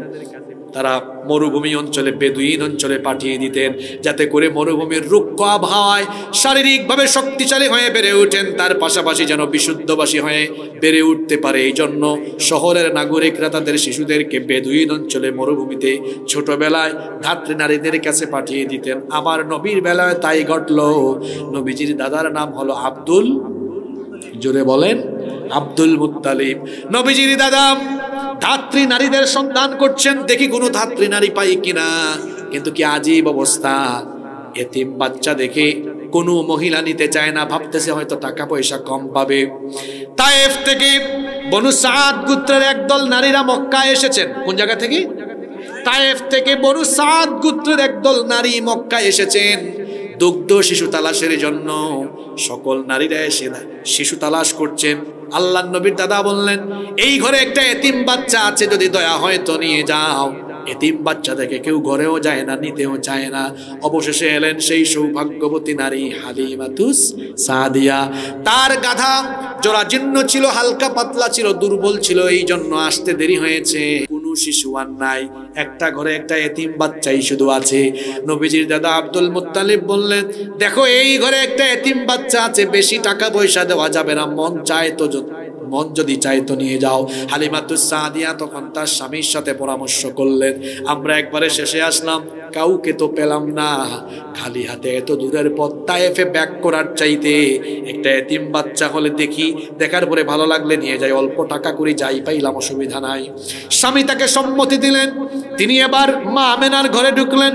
তারা মরুভূমি অঞ্চলে, বেদুইন অঞ্চলে পাঠিয়ে দিতেন, যাতে করে মরুভূমির রুক্ষ আবহাওয়ায় শারীরিকভাবে শক্তিশালী হয়ে বেড়ে ওঠেন, তার পাশাপাশি যেন বিশুদ্ধবাসী হয়ে বেড়ে উঠতে পারে। এই জন্য শহরের নাগরিকরা তাদের শিশুদেরকে বেদুইন অঞ্চলে, মরুভূমিতে ছোটবেলায় ধাত্রী নারীদের কাছে পাঠিয়ে দিতেন। আমার নবীর বেলায় তাই ঘটল। নবীজির দাদার নাম হলো আব্দুল, জোরে বলেন, আব্দুল মুত্তালিব। নবীজির দাদা ধাত্রী নারীদের সন্ধান করছেন, দেখি কোনো ধাত্রী নারী পাই কিনা। কিন্তু কি আজীব অবস্থা, এতিম বাচ্চা দেখে কোনো মহিলা নিতে চায় না, ভাবতেছে হয়তো টাকা পয়সা কম পাবে। তায়েফ থেকে বনু সাদ গোত্রের একদল নারীরা মক্কায় এসেছেন। কোন জায়গা থেকে? তায়েফ থেকে বনু সাদ গোত্রের একদল নারী মক্কায় এসেছেন দুগ্ধ শিশু তালাশের জন্য। সকল নারীরা এসে শিশু তালাশ করছেন। আল্লাহর নবীর দাদা বললেন, এই ঘরে একটা এতিম বাচ্চা আছে, যদি দয়া হয় তো নিয়ে যাও। এতিম বাচ্চা থেকে কেউ ঘরেও যায় না, নিতেও চায় না। অবশেষে এলেন সেই সৌভাগ্যবতী নারী হালিমাতুস সাদিয়া। তার গাধা জরাজীর্ণ ছিল, হালকা পাতলা ছিল, দুর্বল ছিল, এই জন্য আসতে দেরি হয়েছে। কোনো শিশু আর নাই, একটা ঘরে একটা এতিম বাচ্চাই শুধু আছে। নবীজির দাদা আব্দুল মুত্তালিব বললেন, দেখো এই ঘরে একটা এতিম বাচ্চা আছে, বেশি টাকা পয়সা দেওয়া যাবে না, মন যদি চায় তো নিয়ে যাও। হালিমাতুস সাদিয়া তখন তার স্বামীর সাথে পরামর্শ করলেন, আমরা একবারে শেষে আসলাম, কাউকে তো পেলাম না, খালি হাতে এত দূরের পথ তায়েফে ব্যাক করার চাইতে একটা এতিম বাচ্চা হলে দেখি, দেখার পরে ভালো লাগলে নিয়ে যাই, অল্প টাকা করে যাই পাইলাম, অসুবিধা নাই। স্বামী তাকে সম্মতি দিলেন। তিনি এবার মা আমেনার ঘরে ঢুকলেন।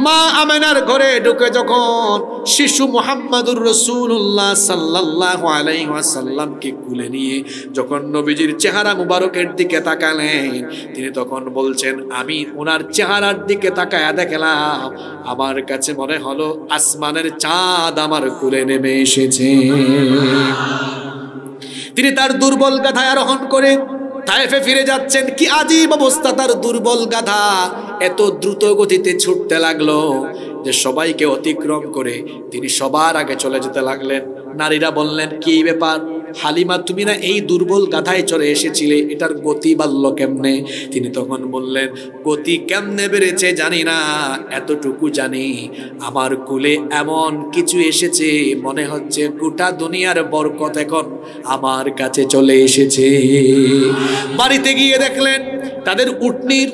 মা আমেনার ঘরে ঢুকে যখন শিশু মুহাম্মাদুর রাসূলুল্লাহ সাল্লাল্লাহু আলাইহি ওয়াসাল্লামকে কুলে নিয়ে যখন নবীজির চেহারা মুবারকের দিকে তাকালেন, তিনি তখন বলছেন, আমি ওনার চেহারার দিকে তাকায়া দেখলাম, আমার কাছে মনে হলো আসমানের চাঁদ আমার কুলে নেমে এসেছে। তিনি তার দুর্বল গাধায় আরোহণ করে তায়েফে ফিরে যাচ্ছেন। কি আজীব অবস্থা, তার দুর্বল গাধা এত দ্রুত গতিতে ছুটতে লাগলো যে সবাইকে অতিক্রম করে তিনি সবার আগে চলে যেতে লাগলেন। নারীরা বললেন, কি ব্যাপার হালিমা, তুমি না এই দুর্বল গাধায় চড়ে এসেছিলে, এটার গতি বাড়লো কেমনে? তিনি তখন বললেন, গতি কেমনে বেড়েছে জানি না, এতটুকু জানি আমার কুলে এমন কিছু এসেছে, মনে হচ্ছে গোটা দুনিয়ার বরকত এখন আমার কাছে চলে এসেছে। বাড়িতে গিয়ে দেখলেন তাদের উটনির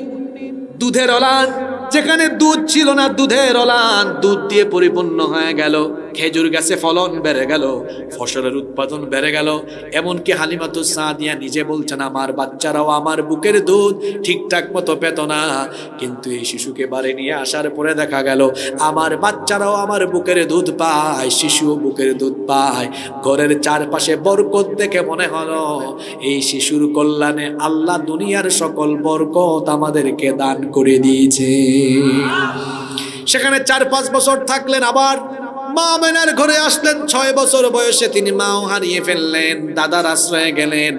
দুধের অলান, যেখানে দুধ ছিল না দুধের অলান দুধ দিয়ে পরিপূর্ণ হয়ে গেল। খেজুর গাছে ফলন বেড়ে গেল, ফসলের উৎপাদন বেড়ে গেল। এমনকি হালিমাতুস সাদিয়া নিজে বলছেন, আমার বাচ্চারাও আমার বুকের দুধ ঠিকঠাক মতো পেত না, কিন্তু এই শিশুকে বাড়ি নিয়ে আসার পরে দেখা গেল আমার বাচ্চারাও আমার বুকের দুধ পায়, শিশুও বুকের দুধ পায়। ঘরের চারপাশে বরকত দেখে মনে হলো এই শিশুর কল্যাণে আল্লাহ দুনিয়ার সকল বরকত আমাদেরকে দান করে দিয়েছে। সেখানে 4-5 বছর থাকলেন। আবার মা আমেনার ঘরে আসলেন। 6 বছর বয়সে তিনি মাও হারিয়ে ফেললেন, দাদার আশ্রয়ে গেলেন।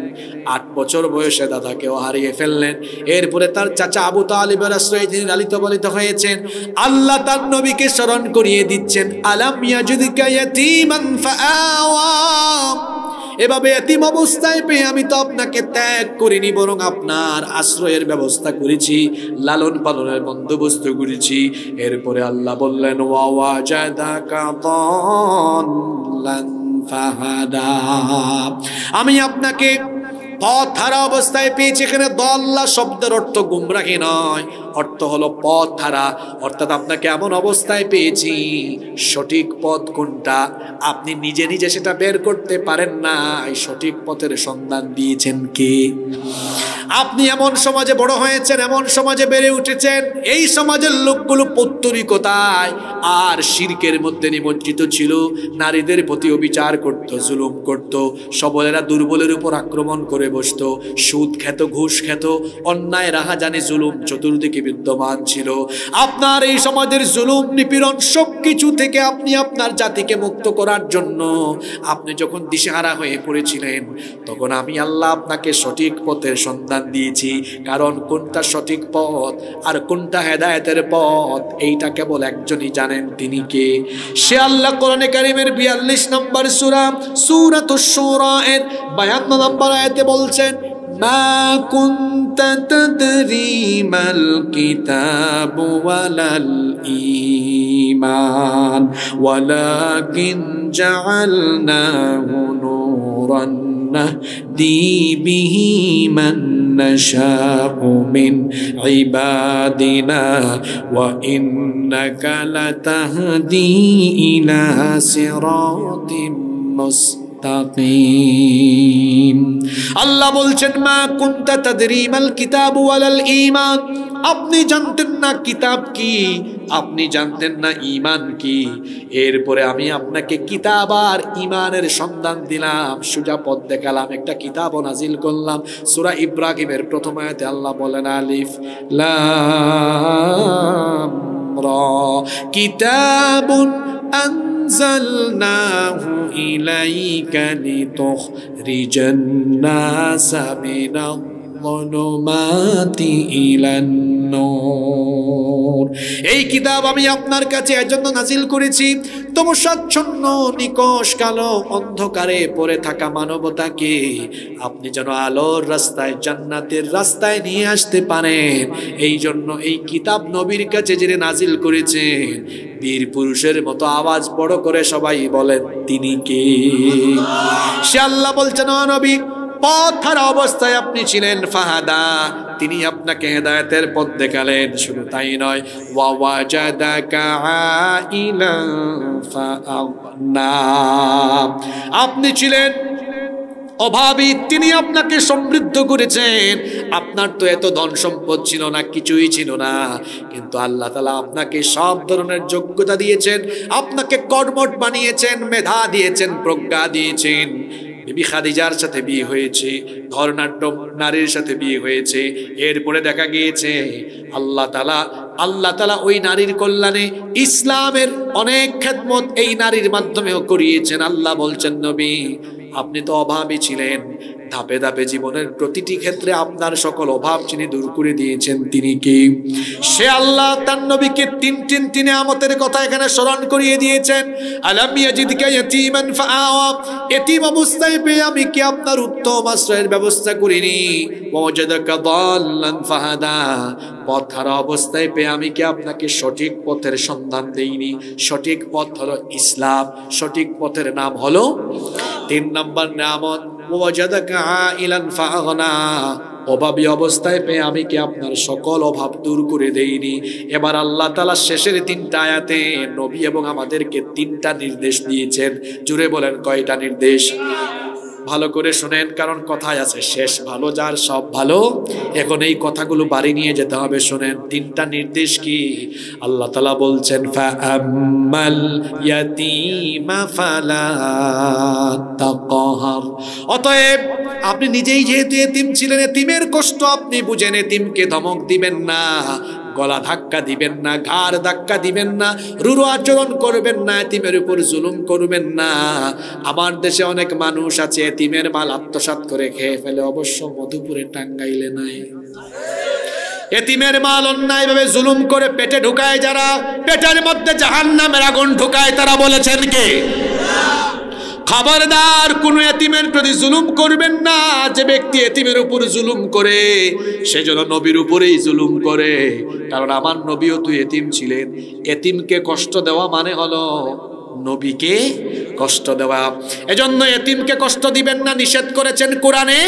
8 বছর বয়সে দাদাকেও হারিয়ে ফেললেন। এরপরে তার চাচা আবু তালিবের আশ্রয়ে তিনি লালিত পালিত হয়েছেন। আল্লাহ তার নবীকে স্মরণ করিয়ে দিচ্ছেন, আলাম ইয়াজিদকা ইয়াতীমান ফাআওয়া, এভাবে এতিম অবস্থায় পেয়ে আমি তো আপনাকে ত্যাগ করিনি, বরং আপনার আশ্রয়ের ব্যবস্থা করেছি, লালন পালনের বন্দোবস্ত করেছি। এরপরে আল্লাহ বললেন, ওয়াওয়াজাদাকা দাল্লান ফাহাদা, আমি আপনাকে পথ হারা অবস্থায় পেয়েছি। এখানে দল্লা শব্দের অর্থ গুমরাহি নয়, অর্থ হলো পথ হারা, অর্থাৎ আপনাকে এমন অবস্থায় পেয়েছি সঠিক পথ কোনটা আপনি নিজে নিজে সেটা বের করতে পারেন না, এই সঠিক পথের সন্ধান দিয়েছেন কে? আপনি এমন সমাজে বড় হয়েছেন, এমন সমাজে বেড়ে উঠেছেন, এই সমাজের লোকগুলো পৌত্তলিকতায় আর শিরকের মধ্যে নিমজ্জিত ছিল, নারীদের প্রতি অবিচার করত, জুলুম করত, সবলেরা দুর্বলের উপর আক্রমণ করে বসতো, সুদ খেত, ঘুষ খেত, অন্যায় রাহাজানি জুলুম চতুর্দিকে বিদ্যমান ছিল। আপনার এই সমাজের জুলুম নিপীড়ন সবকিছু থেকে আপনি আপনার জাতিকে মুক্ত করার জন্য আপনি যখন দিশেহারা হয়ে পড়েছিলেন, তখন আমি আল্লাহ আপনাকে সঠিক পথের সন্ধান দিয়েছি। কারণ কোনটা সঠিক পথ আর কোনটা হেদায়েতের পথ এইটা কেবল একজনই জানেন, তিনি কে? সে আল্লাহ কোরআনে কারীমের 42 নম্বর সূরা সূরাতুশ শুরা এর 52 নম্বর আয়াতে বলছেন, মা কুনতা তাদরি মাল কিতাবু ওয়ালাল ঈমান ওয়ালাকিন জাআলনাহু নূরান নাহদি বিহি মান নাশাউ মিন ইবাদিনা ওয়া ইন্নাকা লাতাহদি ইলা সিরাতিম মুস্তাকিম। আল্লাহ বলছেন, মা কুনতা তাদরি মাল কিতাব ওয়ালাল ঈমান, আপনি জানতেন না কিতাব কি, আপনি জানতেন না ঈমান কি। এরপরে আমি আপনাকে কিতাব আর ঈমানের সন্ধান দিলাম, সোজা পথ দেখালাম, একটা কিতাবও নাজিল করলাম। সূরা ইব্রাহিমের প্রথম আয়াতে আল্লাহ বলেন, আলিফ লাম রা কিতাবুন আনজালনাহু ইলাইকা লিতুখরিজান নাসা মিনাল-যুলুমাতি ইলান-নূর। এই কিতাব আমি আপনার কাছে এজন্য নাজিল করেছি তমসাচ্ছন্ন নিকষ কালো অন্ধকারে পড়ে থাকা মানবতাকে আপনি যেন আলোর রাস্তায় জান্নাতের রাস্তায় নিয়ে আসতে পারেন। এই জন্য এই কিতাব নবীর কাছে যিনি নাজিল করেছেন বীর পুরুষের মতো আওয়াজ বড় করে সবাই বলেন তিনি কে? সে আল্লাহ বলছেন ও নবী পথ হারা অবস্থায় আপনি ছিলেন ফাহাদা, তিনি আপনাকে হেদায়েতের পথ দেখালেন। শুধু তাই নয় ওয়া ওয়াজাদাকা আইলান ফাআগনা, আপনি ছিলেন অভাবী, তিনি আপনাকে সমৃদ্ধ করেছেন। আপনার তো এত ধন সম্পদ ছিল না, কিছুই ছিল না, কিন্তু আল্লাহ তাআলা আপনাকে সব ধরনের যোগ্যতা দিয়েছেন, আপনাকে কর্মঠ বানিয়েছেন, মেধা দিয়েছেন, প্রজ্ঞা দিয়েছেন। বিবি খাদিজার সাথে বিয়ে হয়েছে, ধর্নাঢ্য নারীর সাথে বিয়ে হয়েছে। এরপরে দেখা গিয়েছে আল্লাহ তাআলা ওই নারীর কল্যাণে ইসলামের অনেক খেদমত এই নারীর মাধ্যমেও করিয়েছেন। আল্লাহ বলছেন নবী আপনি তো অভাবী ছিলেন, ধাপে ধাপে জীবনের প্রতিটি ক্ষেত্রে আপনার সকল অভাব যিনি দূর করে দিয়েছেন তিনি কি? সে আল্লাহ তার নবীকে তিনটি নিয়ামতের কথা এখানে স্মরণ করিয়ে দিয়েছেন। আলাম ইয়াজিদকা ইয়াতীমান ফাআওয়া, এতিম অবস্থায় পেয়ে আমি কি আপনার উত্তম আশ্রয়ের ব্যবস্থা করিনি? ওয়াজাদাকা দাল্লান ফাহাদা, পথ হারা অবস্থায় পেয়ে আমি কি আপনাকে সঠিক পথের সন্ধান দেইনি? সঠিক পথ হলো ইসলাম, সঠিক পথের নাম হলো 3 নম্বর নিয়ামত ওয়াজাদাকা আইলান ফাআগনা, অভাবী অবস্থায় পেয়ে আমি কি আপনার সকল অভাব দূর করে দেইনি? এবার আল্লাহ তাআলা শেষের 3টা আয়াতে নবী এবং আমাদেরকে 3টা নির্দেশ দিয়েছেন। জুড়ে বলেন কয়টা নির্দেশ? ভালো করে শুনেন, কারণ কথায় আছে শেষ ভালো যার সব ভালো। এখন এই কথাগুলো বাড়ি নিয়ে যেতে হবে। শুনেন 3টা নির্দেশ কি? আল্লাহ তাআলা বলছেন ফাআম্মাল ইয়াতীমা ফালা তাকহার, অতএব আপনি নিজেই যেহেতু এতিম ছিলেন, এতিমের কষ্ট আপনি বুঝেন, এতিমকে ধমক দিবেন না, গলা ধাক্কা দিবেন না, ঘাড় ধাক্কা দিবেন না, রূঢ় আচরণ করবেন না, এতিমের উপর জুলুম করবেন না। আমার দেশে অনেক মানুষ আছে এতিমের মাল আত্মসাৎ করে খেয়ে ফেলে, অবশ্য মধুপুরে টাঙ্গাইলে নাই। এতিমের মাল অন্যায় ভাবে জুলুম করে পেটে ঢুকায় যারা, পেটের মধ্যে জাহান্নামের আগুন ঢুকায়, তারা বলেছেন কে? খবরদার কোন এতিমের প্রতি জুলুম করবেন না। যে ব্যক্তি এতিমের উপর জুলুম করে সে যেন নবীর উপরেই জুলুম করে, কারণ আমার নবীও তো এতিম ছিলেন। এতিমকে কষ্ট দেওয়া মানে হলো নবীকে কষ্ট দেওয়া। এজন্য এতিমকে কষ্ট দিবেন না নিষেধ করেছেন কোরআনে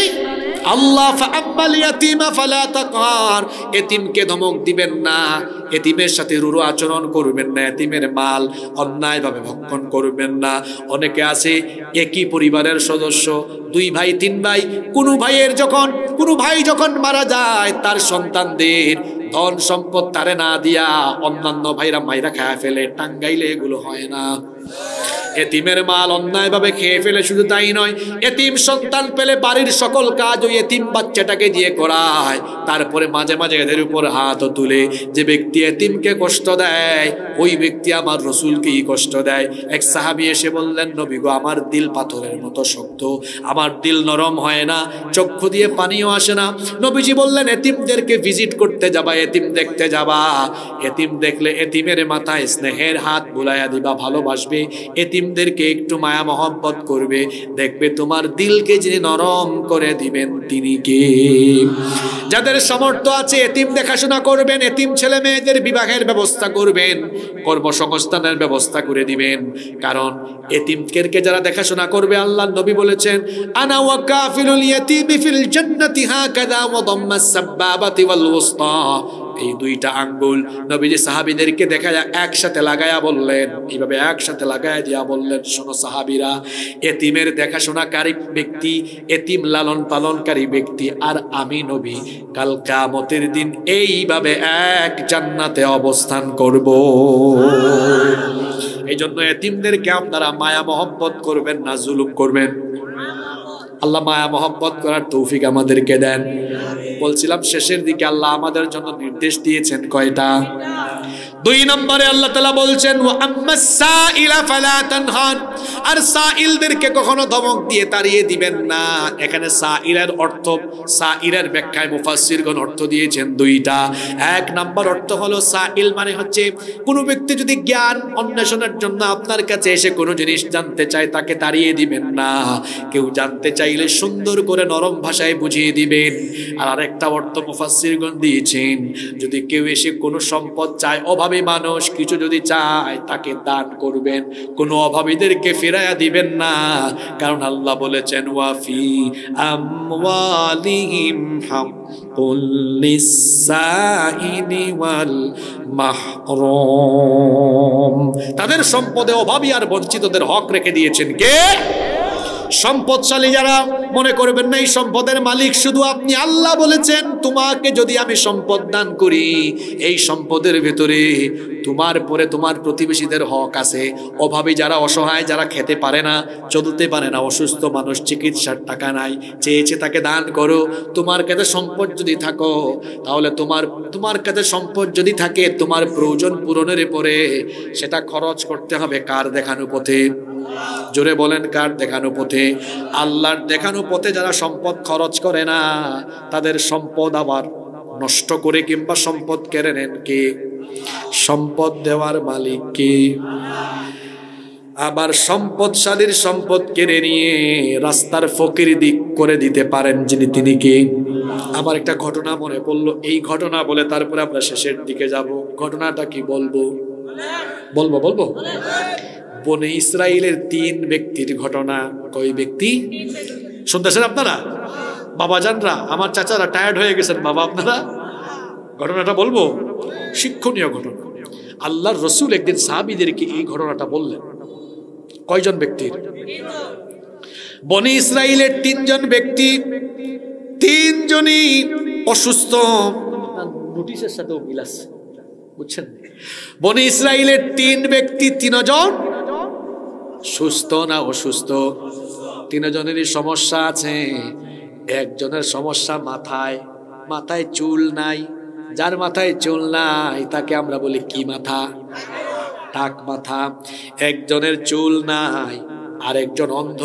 আল্লাহ। ফাআম্মাল ইয়াতীমা ফালা তাকহার, এতিমকে ধমক দিবেন না, এতিমের সাথে রূঢ় আচরণ করবেন না, এতিমের মাল অন্যায়ভাবে ভক্ষণ করবেন না। অনেকে আছে একই পরিবারের সদস্য, 2 ভাই 3 ভাই, কোনো ভাই যখন মারা যায় তার সন্তানদের ধন সম্পদ তারে না দিয়া অন্যান্য ভাইরা মাইরা খায় ফেলে। টাঙ্গাইলে এগুলো হয় না। এতিমের মাল অন্যায়ভাবে খেয়ে ফেলে। শুধু তাই নয়, এতিম সন্তান পেলে বাড়ির সকল কাজ ওই এতিম বাচ্চাটাকে দিয়ে করায়। তারপরে মাঝে মাঝে এদের উপর হাত তুলে, যে ব্যক্তি এতিমকে কষ্ট দেয় ওই ব্যক্তি আমার রসুলকেই কষ্ট দেয়। এক সাহাবী এসে বললেন নবী গো, আমার দিল পাথরের মতো শক্ত, আমার দিল নরম হয় না, চক্ষু দিয়ে পানিও আসে না। নবীজি বললেন এতিমদেরকে ভিজিট করতে যাবা, এতিম দেখতে যাবা, এতিম দেখলে এতিমের মাথায় স্নেহের হাত বুলাইয়া দিবা, ভালোবাসবে, এতিমদেরকে একটু মায়া মহব্বত করবে, দেখবে তোমার দিলকে যিনি নরম করে দিবেন তিনি কে? যাদের সামর্থ্য আছে এতিম দেখাশোনা করবেন, এতিম ছেলে মেয়েদের বিবাহের ব্যবস্থা করবেন, কর্মসংস্থানের ব্যবস্থা করে দিবেন। কারণ এতিমকে যারা দেখাশোনা করবে, আল্লাহ নবী বলেছেন আনা ওয়া কাফিলুল ইয়াতীমি ফিল জান্নাতি হাকাযা ওয়া দাম্মাস সাব্বাবাতি ওয়াল ওয়াসতা। এই 2টা আঙ্গুল নবীজি সাহাবীদেরকে দেখায়া একসাথে লাগায়া বললেন, এইভাবে একসাথে লাগায়া দিয়া বললেন, শোনো সাহাবীরা, এতিমের দেখাশোনাকারী ব্যক্তি, এতিম লালন পালনকারী ব্যক্তি আর আমি নবী কাল কিয়ামতের দিন এইভাবে এক জান্নাতে অবস্থান করব। এই জন্য এতিমদেরকে আপনারা মায়া মহব্বত করবেন না, জুলুম করবেন। আল্লাহ মায়া মহব্বত করার তৌফিক আমাদেরকে দেন। বলছিলাম শেষের দিকে আল্লাহ আমাদের জন্য নির্দেশ দিয়েছেন কয়টা? দুই নম্বরে আল্লাহ তাআলা বলছেন ওয়া আম্মাস সাইলা ফালা তানহার, আর সাইলদেরকে কখনো ধমক দিয়ে তাড়িয়ে দিবেন না। এখানে সাইলের অর্থ, সাইলের ব্যাখ্যায় মুফাসসিরগণ অর্থ দিয়েছেন দুইটা। এক নাম্বার অর্থ হলো সাইল মানে হচ্ছে কোনো ব্যক্তি যদি জ্ঞান অন্বেষণের জন্য আপনার কাছে এসে কোনো জিনিস জানতে চায় তাকে তাড়িয়ে দিবেন না। কেউ জানতে চাইলে সুন্দর করে নরম ভাষায় বুঝিয়ে দিবেন। আর আরেকটা অর্থ মুফাসসিরগণ দিয়েছেন, যদি কেউ এসে কোনো সম্পদ চায়, অভাবী মানুষ কিছু যদি চায় তাকে দান করবেন, কোনো অভাবীদেরকে ফিরাইয়া দিবেন না। কারণ আল্লাহ বলেছেন ওয়াফি আমওয়ালিহিম হাক্কুল লিসসাইলি ওয়াল মাহরুম, তাদের সম্পদে অভাবী আর বঞ্চিতদের হক রেখে দিয়েছেন কে? সম্পদশালী যারা মনে করবেন না এই সম্পদের মালিক শুধু আপনি। আল্লাহ বলেছেন তোমাকে যদি আমি সম্পদ দান করি, এই সম্পদের ভেতরে তোমার পরে তোমার প্রতিবেশীদের হক আছে। অভাবী যারা, অসহায় যারা, খেতে পারে না, চলতে পারে না, অসুস্থ মানুষ, চিকিৎসার টাকা নাই, চেয়েছে তাকে দান করো। তোমার কাছে সম্পদ যদি থাকো তাহলে তোমার কাছে সম্পদ যদি থাকে, তোমার প্রয়োজন পূরণের পরে সেটা খরচ করতে হবে কার দেখানো পথে? জোরে বলেন, কার দেখানো পথে? আল্লাহর দেখানো পথে যারা সম্পদ খরচ করে না, তাদের সম্পদ আবার নষ্ট করে কিংবা সম্পদ কেড়ে নেন কে? সম্পদ দেওয়ার মালিক কে? আবার সম্পদশালীর সম্পদ কেড়ে নিয়ে রাস্তার ফকির দিক করে দিতে পারেন যিনি, তিনি কে? আমার একটা ঘটনা মনে পড়লো, এই ঘটনা বলে তারপরে আমরা শেষের দিকে যাব। ঘটনাটা কি বলবো? বলবো বনে ইসরাইলের 3 ব্যক্তির ঘটনা। কয় ব্যক্তি শুনতেছেন আপনারা? বাবাজানরা, আমার চাচারা টায়ার্ড হয়ে গেছেন বাবা আপনারা। ঘটনাটা বলবো, শিক্ষণীয় ঘটনা। আল্লাহর রসুল একদিন সাহাবীদেরকে এই ঘটনাটা বললেন। কয়জন ব্যক্তির? বনে ইসরাইলের 3 জন ব্যক্তি, 3 জনই অসুস্থ। নোটিশের সাথেও মিল আছে, বুঝছেন? বনে ইসরাইলের 3 ব্যক্তি, 3 জন সুস্থ না অসুস্থ? 3 জনেরই সমস্যা আছে। একজনের সমস্যা মাথায় চুল নাই। যার মাথায় চুল নাই তাকে আমরা বলি কি মাথা? টাক মাথা। একজনের চুল নাই, আরেকজন অন্ধ,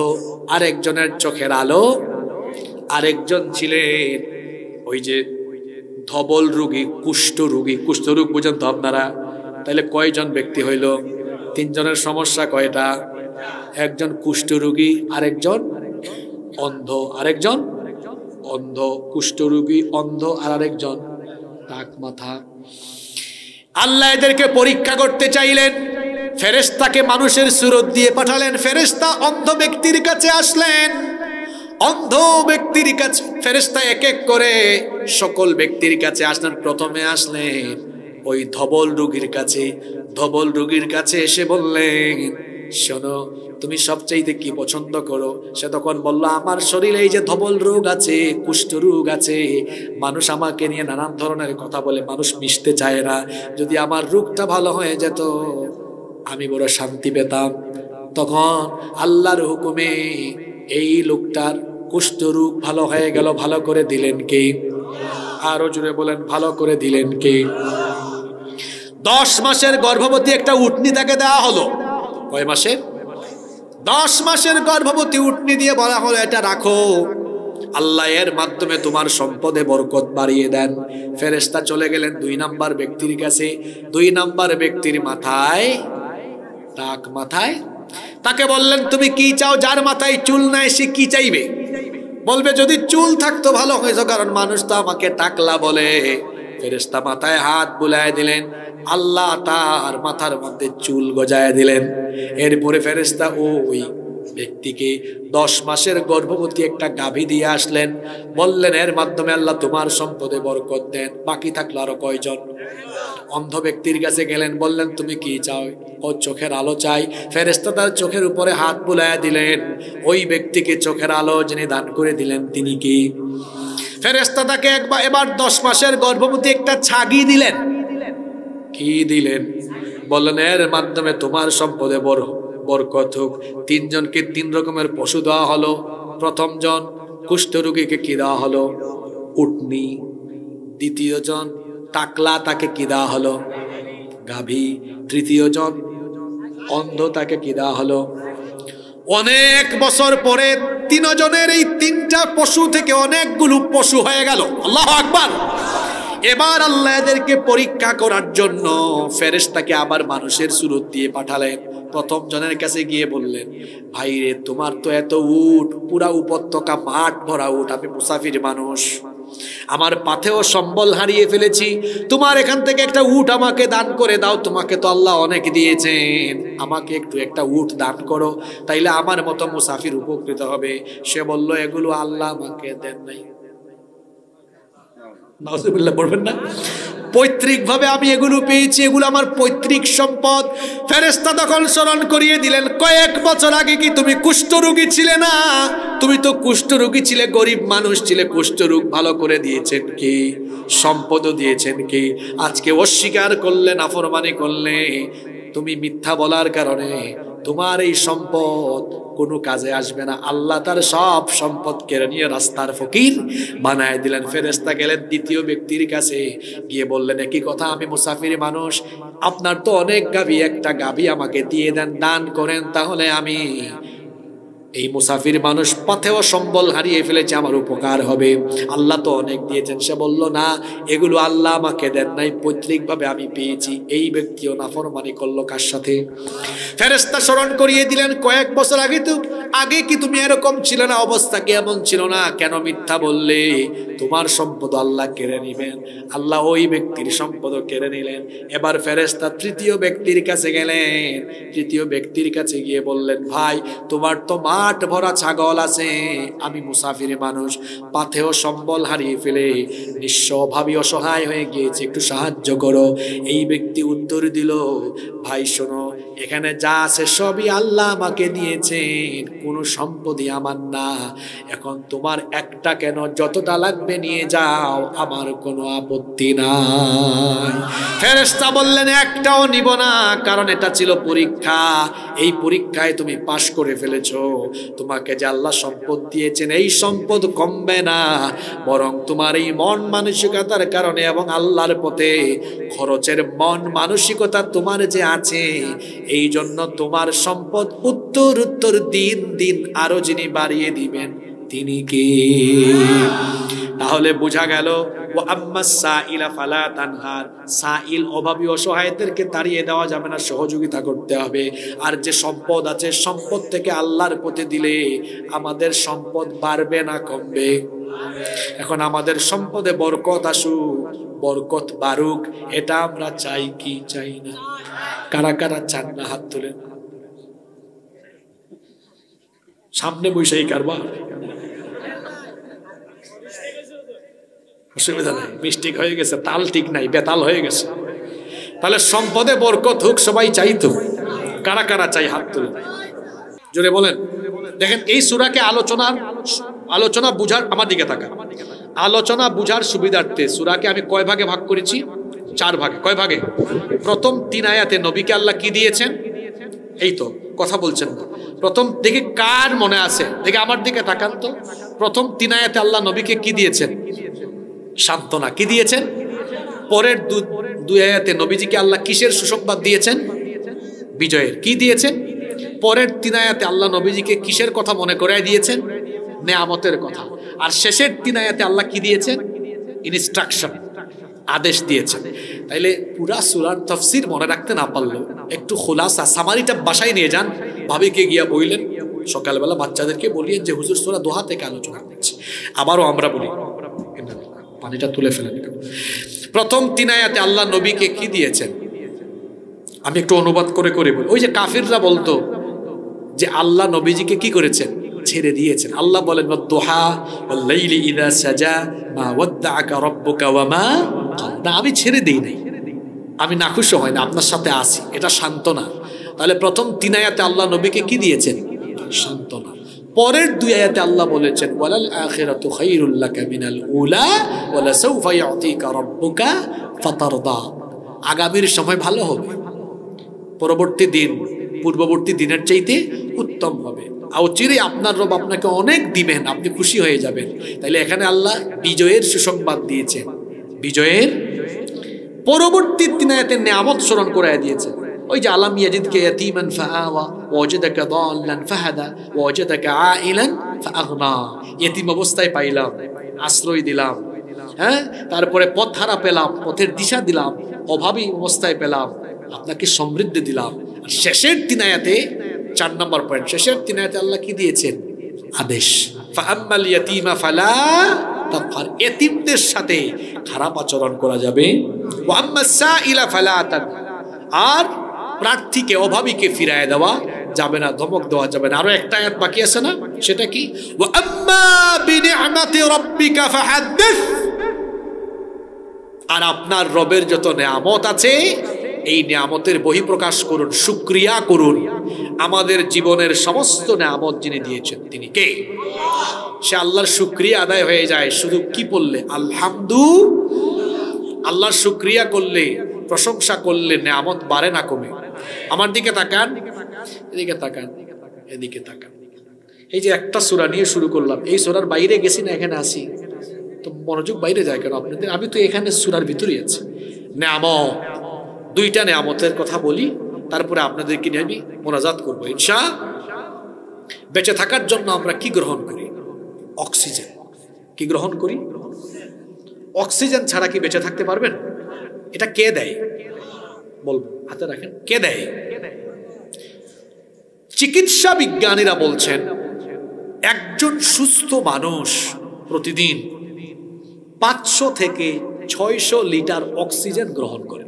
আরেকজনের চোখের আলো, আরেকজন ছিলেন ওই যে ধবল রোগী, কুষ্ঠরোগ বুঝেন তো আপনারা? তাহলে কয়জন ব্যক্তি হইল? 3 জনের সমস্যা কয়টা? একজন কুষ্ঠরোগী, আরেকজন অন্ধ, আরেকজন অন্ধ, কুষ্ঠরোগী, অন্ধ, আর আরেকজন টাক মাথা। আল্লাহ এদেরকে পরীক্ষা করতে চাইলেন, ফেরেশতাকে মানুষের সুরত দিয়ে পাঠালেন। ফেরেশতা অন্ধ ব্যক্তির কাছে আসলেন। অন্ধ ব্যক্তির কাছে ফেরেশতা এক এক করে সকল ব্যক্তির কাছে আসলেন। প্রথমে আসলেন ওই ধবল রোগীর কাছে। ধবল রোগীর কাছে এসে বললেন, শোনো, তুমি সবচাইতে কি পছন্দ করো? সে তখন বলল, আমার শরীরে এই যে ধবল রোগ আছে, কুষ্ঠ রোগ আছে, মানুষ আমাকে নিয়ে নানান ধরনের কথা বলে, মানুষ মিশতে চায় না। যদি আমার রোগটা ভালো হয়ে যেত আমি বড় শান্তি পেতাম। তখন আল্লাহর হুকুমে এই লোকটার কুষ্ঠ রোগ ভালো হয়ে গেল। ভালো করে দিলেন কে? আরো জোরে বলেন, ভালো করে দিলেন কে? 10 মাসের গর্ভবতী একটা উটনি তাকে দেওয়া হলো। কয় মাসের? 10 মাসের গর্ভবতী উটনি দিয়ে বলা হলো, এটা রাখো, আল্লাহ এর মাধ্যমে তোমার সম্পদে বরকত বাড়িয়ে দেন। ফেরেশতা চলে গেলেন 2 নাম্বার ব্যক্তির কাছে। 2 নাম্বার ব্যক্তির মাথায় টাক মাথায়। তাকে বললেন, তুমি কি চাও? যার মাথায় চুল নাই সে কি চাইবে? বলবে যদি চুল থাকতো ভালো হয়েছে, কারণ মানুষ তো আমাকে টাকলা বলে। ফেরেশতা মাথায় হাত বুলায় দিলেন, আল্লাহ তার মাথার মধ্যে চুল গজায় দিলেন। এরপরে ফেরেশতা ওই ব্যক্তিকে 10 মাসের গর্ভবতী একটা গাভী দিয়ে আসলেন। বললেন, এর মাধ্যমে আল্লাহ তোমার সম্পদে বরকত দেন। বাকি থাকলো আরো কয়জন? অন্ধ ব্যক্তির কাছে গেলেন, বললেন, তুমি কি চাও? ও চোখের আলো চাই। ফেরেশতা তার চোখের উপরে হাত বুলায় দিলেন। ওই ব্যক্তিকে চোখের আলো যিনি দান করে দিলেন তিনি কি? ফেরেশতা তাকে এবার 10 মাসের গর্ভবতী একটা ছাগি দিলেন। কি দিলেন? বললেন, এর মাধ্যমে তোমার সম্পদে বরকত হোক। 3 জনকে 3 রকমের পশু দেওয়া হলো। প্রথম জন কুষ্ঠরোগীকে কি দেওয়া হলো? উটনি। দ্বিতীয় জন টাকলা, তাকে কি দেওয়া হলো? গাভী, তৃতীয় জন অন্ধ, তাকে কি দেওয়া হলো? অনেক বছর পরে তিনজনের এই তিনটা পশু থেকে অনেকগুলো পশু হয়ে গেল। আল্লাহু আকবার। এবার আল্লাহ এদেরকে পরীক্ষা করার জন্য ফেরেশতাকে আবার মানুষের সুরত দিয়ে পাঠালেন। প্রথম জনের কাছে গিয়ে বললেন, ভাই রে, তোমার তো এত উট, পুরা উপত্যকা মাঠ ভরা উট, আমি মুসাফির মানুষ, আমার পাথেও সম্বল হারিয়ে ফেলেছি, তোমার এখান থেকে একটা উট আমাকে দান করে দাও, তোমাকে তো আল্লাহ অনেক দিয়েছেন, আমাকে একটু একটা উট দান করো, তাইলে আমার মতো মুসাফির উপকৃত হবে। সে বলল, এগুলো আল্লাহ আমাকে দেন নাই। নাউজুবিল্লাহ পড়বেন না? পৈতৃক ভাবে আমি এগুলো পেয়েছি, এগুলো আমার পৈতৃক সম্পদ। ফেরেশতা তখন স্মরণ করিয়ে দিলেন, কয়েক বছর আগে কি তুমি কুষ্ঠরোগী ছিলে না? তুমি তো কুষ্ঠরোগী ছিলে, গরিব মানুষ ছিলে, কুষ্ঠরোগ ভালো করে দিয়েছেন কি? সম্পদও দিয়েছেন কি? আজকে অস্বীকার করলে, নাফরমানি করলে, তুমি মিথ্যা বলার কারণে তোমার এই সম্পদ কোনো কাজে আসবে না। আল্লাহ তার সব সম্পদ কেড়ে নিয়ে রাস্তার ফকির বানায় দিলেন। ফেরেশতা গেলেন দ্বিতীয় ব্যক্তির কাছে, গিয়ে বললেন, একই কথা, আমি মুসাফির মানুষ, আপনার তো অনেক গাভী, একটা গাভী আমাকে দিয়ে দেন, দান করেন, তাহলে আমি এই মুসাফির মানুষ পথেও সম্বল হারিয়ে ফেলেছে, আমার উপকার হবে, আল্লাহ তো অনেক দিয়েছেন। সে বলল, না, এগুলো আল্লাহ আমাকে দেন নাই, পৈতৃক ভাবে আমি পেয়েছি। এই ব্যক্তিও নাফরমানি করলো কার সাথে? ফেরেশতা স্মরণ করিয়ে দিলেন, কয়েক বছর আগে কি তুমি এরকম ছিল না? অবস্থা কি এমন ছিল না? কেন মিথ্যা বললে? তোমার সম্পদ আল্লাহ কেড়ে নিবেন। আল্লাহ ওই ব্যক্তির সম্পদ কেড়ে নিলেন। এবার ফেরেশতা তৃতীয় ব্যক্তির কাছে গেলেন। তৃতীয় ব্যক্তির কাছে গিয়ে বললেন, ভাই, তোমার তো মাঠ ভরা ছাগল আছে, আমি মুসাফির মানুষ, পাথেও সম্বল হারিয়ে ফেলে নিঃস্ব, ভাবী, অসহায় হয়ে গিয়েছে, একটু সাহায্য করো। এই ব্যক্তি উত্তর দিল, ভাই শোনো, এখানে যা আছে সবই আল্লাহ আমাকে দিয়েছেন, কোনো সম্পদই আমার না। এখন তোমার একটা কেন, যতটা লাগবে নিয়ে যাও, আমার কোনো আপত্তি নাই। ফেরেশতা বললেন, একটাও নিব না, কারণ এটা ছিল পরীক্ষা, এই পরীক্ষায় তুমি পাশ করে ফেলেছো। তোমাকে যে আল্লাহ সম্পদ দিয়েছেন, এই সম্পদ কমবে না, বরং তোমার এই মন মানসিকতার কারণে এবং আল্লাহর পথে খরচের মন মানসিকতা তোমার যে আছে, এই জন্য তোমার সম্পদ উত্তর উত্তর দিন দিন আরো যিনি বাড়িয়ে দিবেন তিনি কে? তাহলে বোঝা গেল, ওয়া আম্মাস সাইলা ফালা তানহার, সাইল অভাবী অসহায়দেরকে তাড়িয়ে দেওয়া যাবে না, সহযোগিতা করতে হবে। আর যে সম্পদ আছে, সম্পদ থেকে আল্লাহর পথে দিলে আমাদের সম্পদ বাড়বে না কমবে? এখন আমাদের সম্পদে বরকত আসুক, বরকত বাড়ুক, এটা আমরা চাই কি চাই না? কারা কারা চান না? হাত তুলেন। সামনে বৈশাখী কারবার, অসুবিধা নাই, মিস্টেক হয়ে গেছে, তাল ঠিক নাই, বেতাল হয়ে গেছে। তাহলে সম্পদে বরকত হোক, সবাই চাইতো। কারা কারা চাই? হাত তুলেন, জোরে বলেন। দেখেন, এই সূরাকে আলোচনা বুঝার, আমার দিকে তাকান, আলোচনা বুঝার সুবিধার্থে সূরাকে আমি কয় ভাগে ভাগ করেছি? 4 ভাগে। কয় ভাগে? প্রথম 3 আয়াতে নবীকে আল্লাহ কি দিয়েছেন? এই তো কথা বলছেন না। প্রথম দিকে কার মনে আছে? দেখে আমার দিকে তাকান তো। প্রথম 3 আয়াতে আল্লাহ নবীকে কি দিয়েছেন? সান্ত্বনা। কি দিয়েছেন? পরের 2 আয়াতে নবীজিকে আল্লাহ কিসের সুসংবাদ দিয়েছেন? বিজয়ের। কি দিয়েছেন? পরের 3 আয়াতে আল্লাহ নবীজিকে কিসের কথা মনে করায় দিয়েছেন? নেয়ামতের কথা। আর শেষের 3 আয়াতে আল্লাহ কি দিয়েছেন? ইনস্ট্রাকশন, আদেশ দিয়েছেন। তাইলে পুরা সূরার তাফসীর মনে রাখতে না পারলেও একটু খোলাসা, সামারিটা বাসায় নিয়ে যান। ভাবিকে গিয়া বললেন, সকালবেলা বাচ্চাদেরকে বলিয়েন যে হুজুর সূরা দোহা থেকে আলোচনা করছি। আবারও আমরা বলি, পানিটা তুলে ফেলেন। প্রথম 3 আয়াতে আল্লাহ নবীকে কি দিয়েছেন? আমি একটু অনুবাদ করে করে বলি। ওই যে কাফিররা বলতো যে আল্লাহ নবীজিকে কি করেছেন? ছেড়ে দিয়েছেন। আল্লাহ বলেন, ওয়াদ-দুহা ওয়াল-লাইলি ইযা সাজা মা ওয়াদ্দাআকা রাব্বুকা ওয়া মা না, আমি ছেড়ে দেই নাই, আমি নাখুশ হই না, আপনার সাথে আছি, এটা সান্ত্বনা। তাহলে প্রথম 3 আয়াতে আল্লাহ নবীকে কি দিয়েছেন? সান্ত্বনা। পরের 2 আয়াতে আল্লাহ বলেছেন, ওয়ালাল আখিরাতু খায়রুল লাকা মিনাল উলা ওয়া লাসাউফা ইউতিকা রাব্বুকা ফাতারদা, আগামীর সময় ভালো হবে, পরবর্তী দিন পূর্ববর্তী দিনের চাইতে উত্তম হবে, অচিরে আপনার রব আপনাকে অনেক দিবেন, আপনি খুশি হয়ে যাবেন। তাইলে এখানে আল্লাহ বিজয়ের সুসংবাদ দিয়েছেন, বিজয়ের। পরবর্তী 3 আয়াতের নিয়ামত স্মরণ করায় দিয়েছে। ওই যে আলাম ইয়াজিদকা ইয়াতীমান ফাআওয়া ওয়াজাদাকা দাল্লান ফাহাদা ওয়াজাদাকা আইলান ফাআগনা, ইতিম অবস্থায় পাইলাম, আশ্রয় দিলাম, হ্যাঁ, তারপরে পথ হারা পেলাম, পথের দিশা দিলাম, অভাবী অবস্থায় পেলাম, আপনাকে সমৃদ্ধি দিলাম। আর শেষের 3 আয়াতে 4 নম্বর পয়েন্ট, শেষের 3 আয়াতে আল্লাহ কি দিয়েছেন? আদেশ, ফাআম্মাল ইয়াতীমা ফালা তাকহার, এতিমদের সাথে খারাপ আচরণ করা যাবে, ওয়া আম্মাস সাইলা ফালা তানহার, আর প্রার্থীকে অভাবীকে ফিরায় দেওয়া যাবে না, ধমক দেওয়া যাবে না। আরো একটা আয়াত বাকি আছে না, সেটা কি? ওয়া আম্মা বিনিআমাতি রাব্বিকা ফাহাদ্দিস, আর আপনার রবের যত নিয়ামত আছে এই নিয়ামতের বহিঃপ্রকাশ করুন, শুকরিয়া করুন। আমাদের জীবনের সমস্ত নিয়ামত যিনি দিয়েছেন তিনি কে? সে আল্লাহর শুকরিয়া আদায় হয়ে যায় শুধু কি বললে? আলহামদুলিল্লাহ। আল্লাহর শুকরিয়া করলে, প্রশংসা করলে নিয়ামত বাড়ে না কমে? আমার দিকে তাকান, এদিকে তাকান, এদিকে তাকান। এই যে একটা সূরা নিয়ে শুরু করলাম, এই সূরার বাইরে গেছি না এখানে আসি, তো মনোযোগ বাইরে যায় কেন আপনাদের? আমি তো এখানে সূরার ভিতরেই আছি। নিয়ামত, 2টা নিয়ামতের কথা বলি, তারপরে আপনাদেরকে নিয়ে আমি মোনাজাত করবো ইনশাআল্লাহ। বেঁচে থাকার জন্য আমরা কি গ্রহণ করি? অক্সিজেন। কি গ্রহণ করি? অক্সিজেন ছাড়া কি বেঁচে থাকতে পারবেন? এটা কে দেয় বলবো, হাতে রাখেন। কে দেয়? চিকিৎসা বিজ্ঞানীরা বলছেন একজন সুস্থ মানুষ প্রতিদিন 500 থেকে 600 লিটার অক্সিজেন গ্রহণ করে।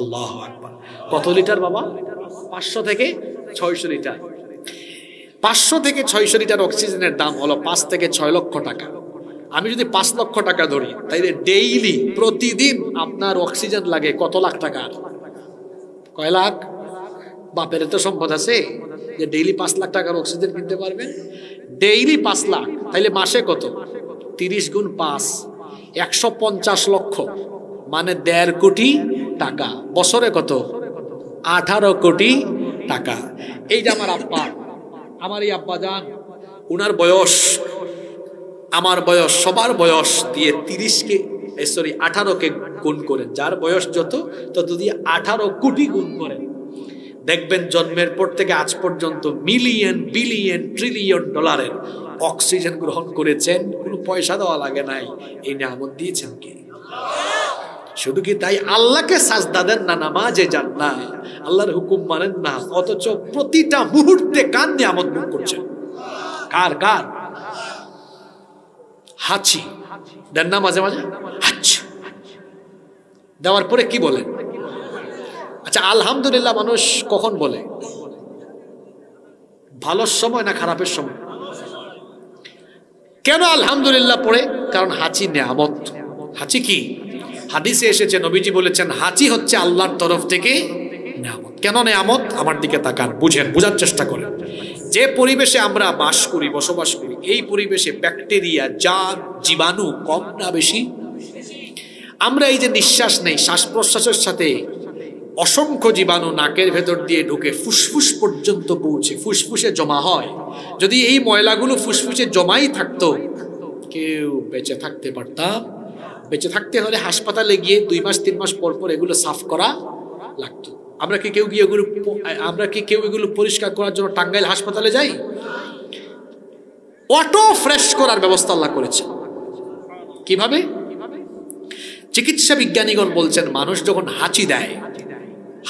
আল্লাহু আকবার। কত লিটার বাবা? 500 থেকে 600 লিটার। 500 থেকে 600 লিটার অক্সিজেনের দাম হলো 5 থেকে 6 লক্ষ টাকা। আমি যদি 5 লক্ষ টাকা ধরি, তাইলে ডেইলি, প্রতিদিন আপনার অক্সিজেন লাগে কত লাখ টাকা? কয় লাখ? বাপের তো সম্পদ আছে যে ডেইলি 5 লাখ টাকার অক্সিজেন কিনতে পারবেন। ডেইলি 5 লাখ, তাইলে মাসে কত? 30 গুণ 5, 150 লক্ষ, মানে 1.5 কোটি টাকা। বছরে কত? 18 কোটি টাকা। এই যে আমার আব্বা, আমার এই আব্বা যান, উনার বয়স, আমার বয়স, সবার বয়স দিয়ে 18কে গুণ করেন, যার বয়স যত তত দিয়ে 18 কোটি গুণ করেন, দেখবেন জন্মের পর থেকে আজ পর্যন্ত মিলিয়ন, বিলিয়ন, ট্রিলিয়ন ডলারের অক্সিজেন গ্রহণ করেছেন। কোনো পয়সা দেওয়া লাগে নাই। এই নিয়ামত দিয়েছেন কে? শুধু কি তাই? আল্লাহকে সাজদা দেন না, নামাজে যান না, আল্লাহর হুকুম মানেন না, অথচ প্রতিটা মুহূর্তে কার নিয়ামত ভোগ করছেন? কার? কার? হাঁচি দেন না মাঝে মাঝে? হাঁচি দেওয়ার পরে কি বলেন? আচ্ছা, আলহামদুলিল্লাহ মানুষ কখন বলে? ভালোর সময় না খারাপের সময়? কেন আলহামদুলিল্লাহ পড়ে? কারণ হাঁচি নিয়ামত। হাঁচি কি? হাদিসে এসেছে, নবীজি বলেছেন হাঁচি হচ্ছে আল্লাহর তরফ থেকে নিয়ামত। কেন নিয়ামত? আমার দিকে তাকান, বুঝেন, বোঝার চেষ্টা করেন। যে পরিবেশে আমরা বাস করি, বসবাস করি, এই পরিবেশে ব্যাকটেরিয়া, জার, জীবাণু কম না বেশি? আমরা এই যে নিঃশ্বাস নেই, শ্বাস প্রশ্বাসের সাথে অসংখ্য জীবাণু নাকের ভেতর দিয়ে ঢুকে ফুসফুস পর্যন্ত পৌঁছে, ফুসফুসে জমা হয়। যদি এই ময়লাগুলো ফুসফুসে জমাই থাকতো, কেউ বেঁচে থাকতে পারতাম? বেঁচে থাকতে হলে হাসপাতালে গিয়ে 2 মাস 3 মাস পর পর এগুলো সাফ করা লাগতো। আমরা কি কেউ এগুলো পরিষ্কার করার জন্য টাঙ্গাইল হাসপাতালে যাই? অটো ফ্রেশ করার ব্যবস্থা আল্লাহ করেছে। কিভাবে? চিকিৎসা বিজ্ঞানীগণ বলছেন মানুষ যখন হাঁচি দেয়,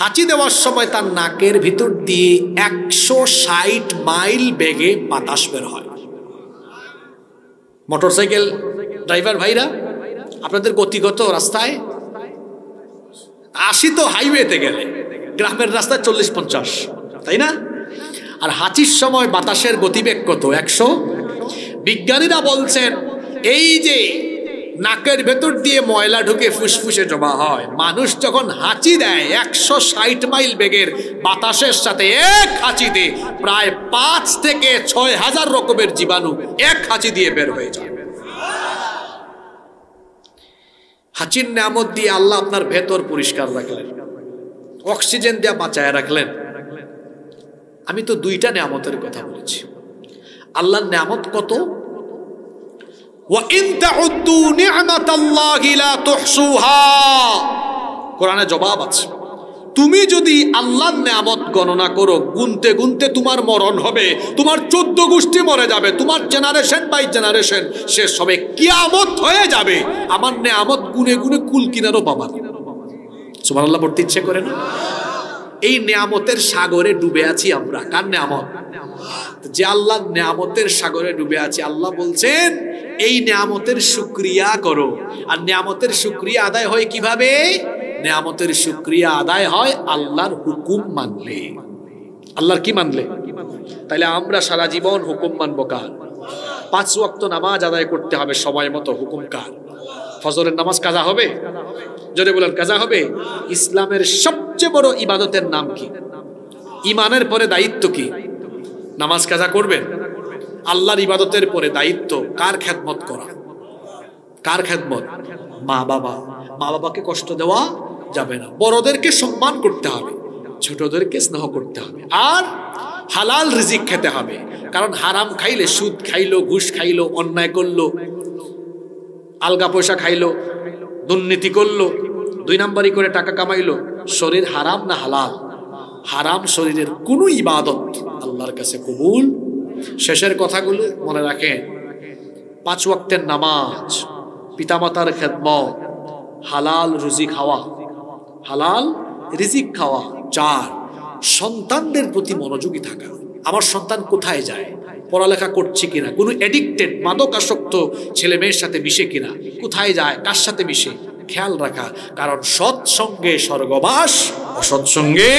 হাঁচি দেওয়ার সময় তার নাকের ভিতর দিয়ে 160 মাইল বেগে বাতাস বের হয়। মোটরসাইকেল ড্রাইভার ভাইরা, আপনাদের গতিগত রাস্তায় 80 তো হাইওয়েতে গেলে, গ্রামের রাস্তায় 40-50, তাই না? আর হাঁচির সময় বাতাসের গতিবেগ কত? 100। বিজ্ঞানীরা বলছেন এই যে নাকের ভেতর দিয়ে ময়লা ঢুকে ফুসফুসে জমা হয়, মানুষ যখন হাঁচি দেয় 160 মাইল বেগের বাতাসের সাথে এক হাঁচিতে প্রায় 5 থেকে 6,000 রকমের জীবাণু এক হাঁচি দিয়ে বের হয়ে যায়। হাঁচির নিয়ামত দিয়ে আল্লাহ আপনার ভেতর পরিষ্কার রাখলেন, অক্সিজেন দিয়ে বাঁচায় রাখলেন। আমি তো 2টা নিয়ামতের কথা বলেছি। আল্লাহর নিয়ামত কত? ওয়া ইন তাউদ্দু নি'মাতাল্লাহি লা তুহসুহা, কোরআনে জবাব আছে। তুমি যদি আল্লাহর নেয়ামত গণনা করো, গুনতে গুনতে তোমার মরণ হবে, তোমার 14 গোষ্ঠী মরে যাবে, তোমার জেনারেশন বাই জেনারেশন শেষ হবে, কিয়ামত হয়ে যাবে, আমার নেয়ামত গুনে গুনে কুল কিনারও পাবা। সুবহানাল্লাহ পড়তে ইচ্ছে করে না? এই নেয়ামতের সাগরে ডুবে আছি আমরা। কার নেয়ামত? যে আল্লাহর নেয়ামতের সাগরে ডুবে আছি, আল্লাহ বলছেন এই নেয়ামতের শুকরিয়া করো। আর নেয়ামতের শুকরিয়া আদায় হয় কিভাবে? নেয়ামতের শুকরিয়া আদায় হয় আল্লাহর হুকুম মানলে। আল্লাহর কি মানলে? তাইলে আমরা সারা জীবন হুকুম মানবো কার? 5 ওয়াক্ত নামাজ আদায় করতে হবে সময় মতো, হুকুম কার? ফজরের নামাজ কাজা হবে? জোরে বলেন, কাজা হবে? ইসলামের সবচেয়ে বড় ইবাদতের নাম কি? ইমানের পরে দায়িত্ব কি? নামাজ কাজা করবেন। আল্লাহর ইবাদতের পরে দায়িত্ব কার? খেদমত করা। কার খেদমত? মা বাবা। মা বাবাকে কষ্ট দেওয়া যাবে না, বড়দেরকে সম্মান করতে হবে, ছোটদেরকে স্নেহ করতে হবে, আর হালাল রিজিক খেতে হবে। কারণ হারাম খাইলে, সুদ খাইলো, ঘুষ খাইলো, অন্যায় করলো, আলগা পয়সা খাইলো, দুর্নীতি করলো, 2 নাম্বারি করে টাকা কামাইলো, শরীর হারাম না হালাল? হারাম শরীরের কোনো ইবাদত আল্লাহর কাছে কবুল। শেষের কথাগুলো মনে রাখেন, 5 ওয়াক্তের নামাজ, পিতামাতার খেদমত, হালাল রুজি খাওয়া, হালাল রিজিক খাওয়া, 4 সন্তানদের প্রতি মনোযোগী থাকা। আমার সন্তান কোথায় যায়, পড়ালেখা করছে কিনা, কোনো এডিক্টেড মাদকাসক্ত ছেলে মেয়ের সাথে মিশে কিনা, কোথায় যায়, কার সাথে মিশে, খেয়াল রাখা। কারণ সৎসঙ্গে স্বর্গবাস, অসৎসঙ্গে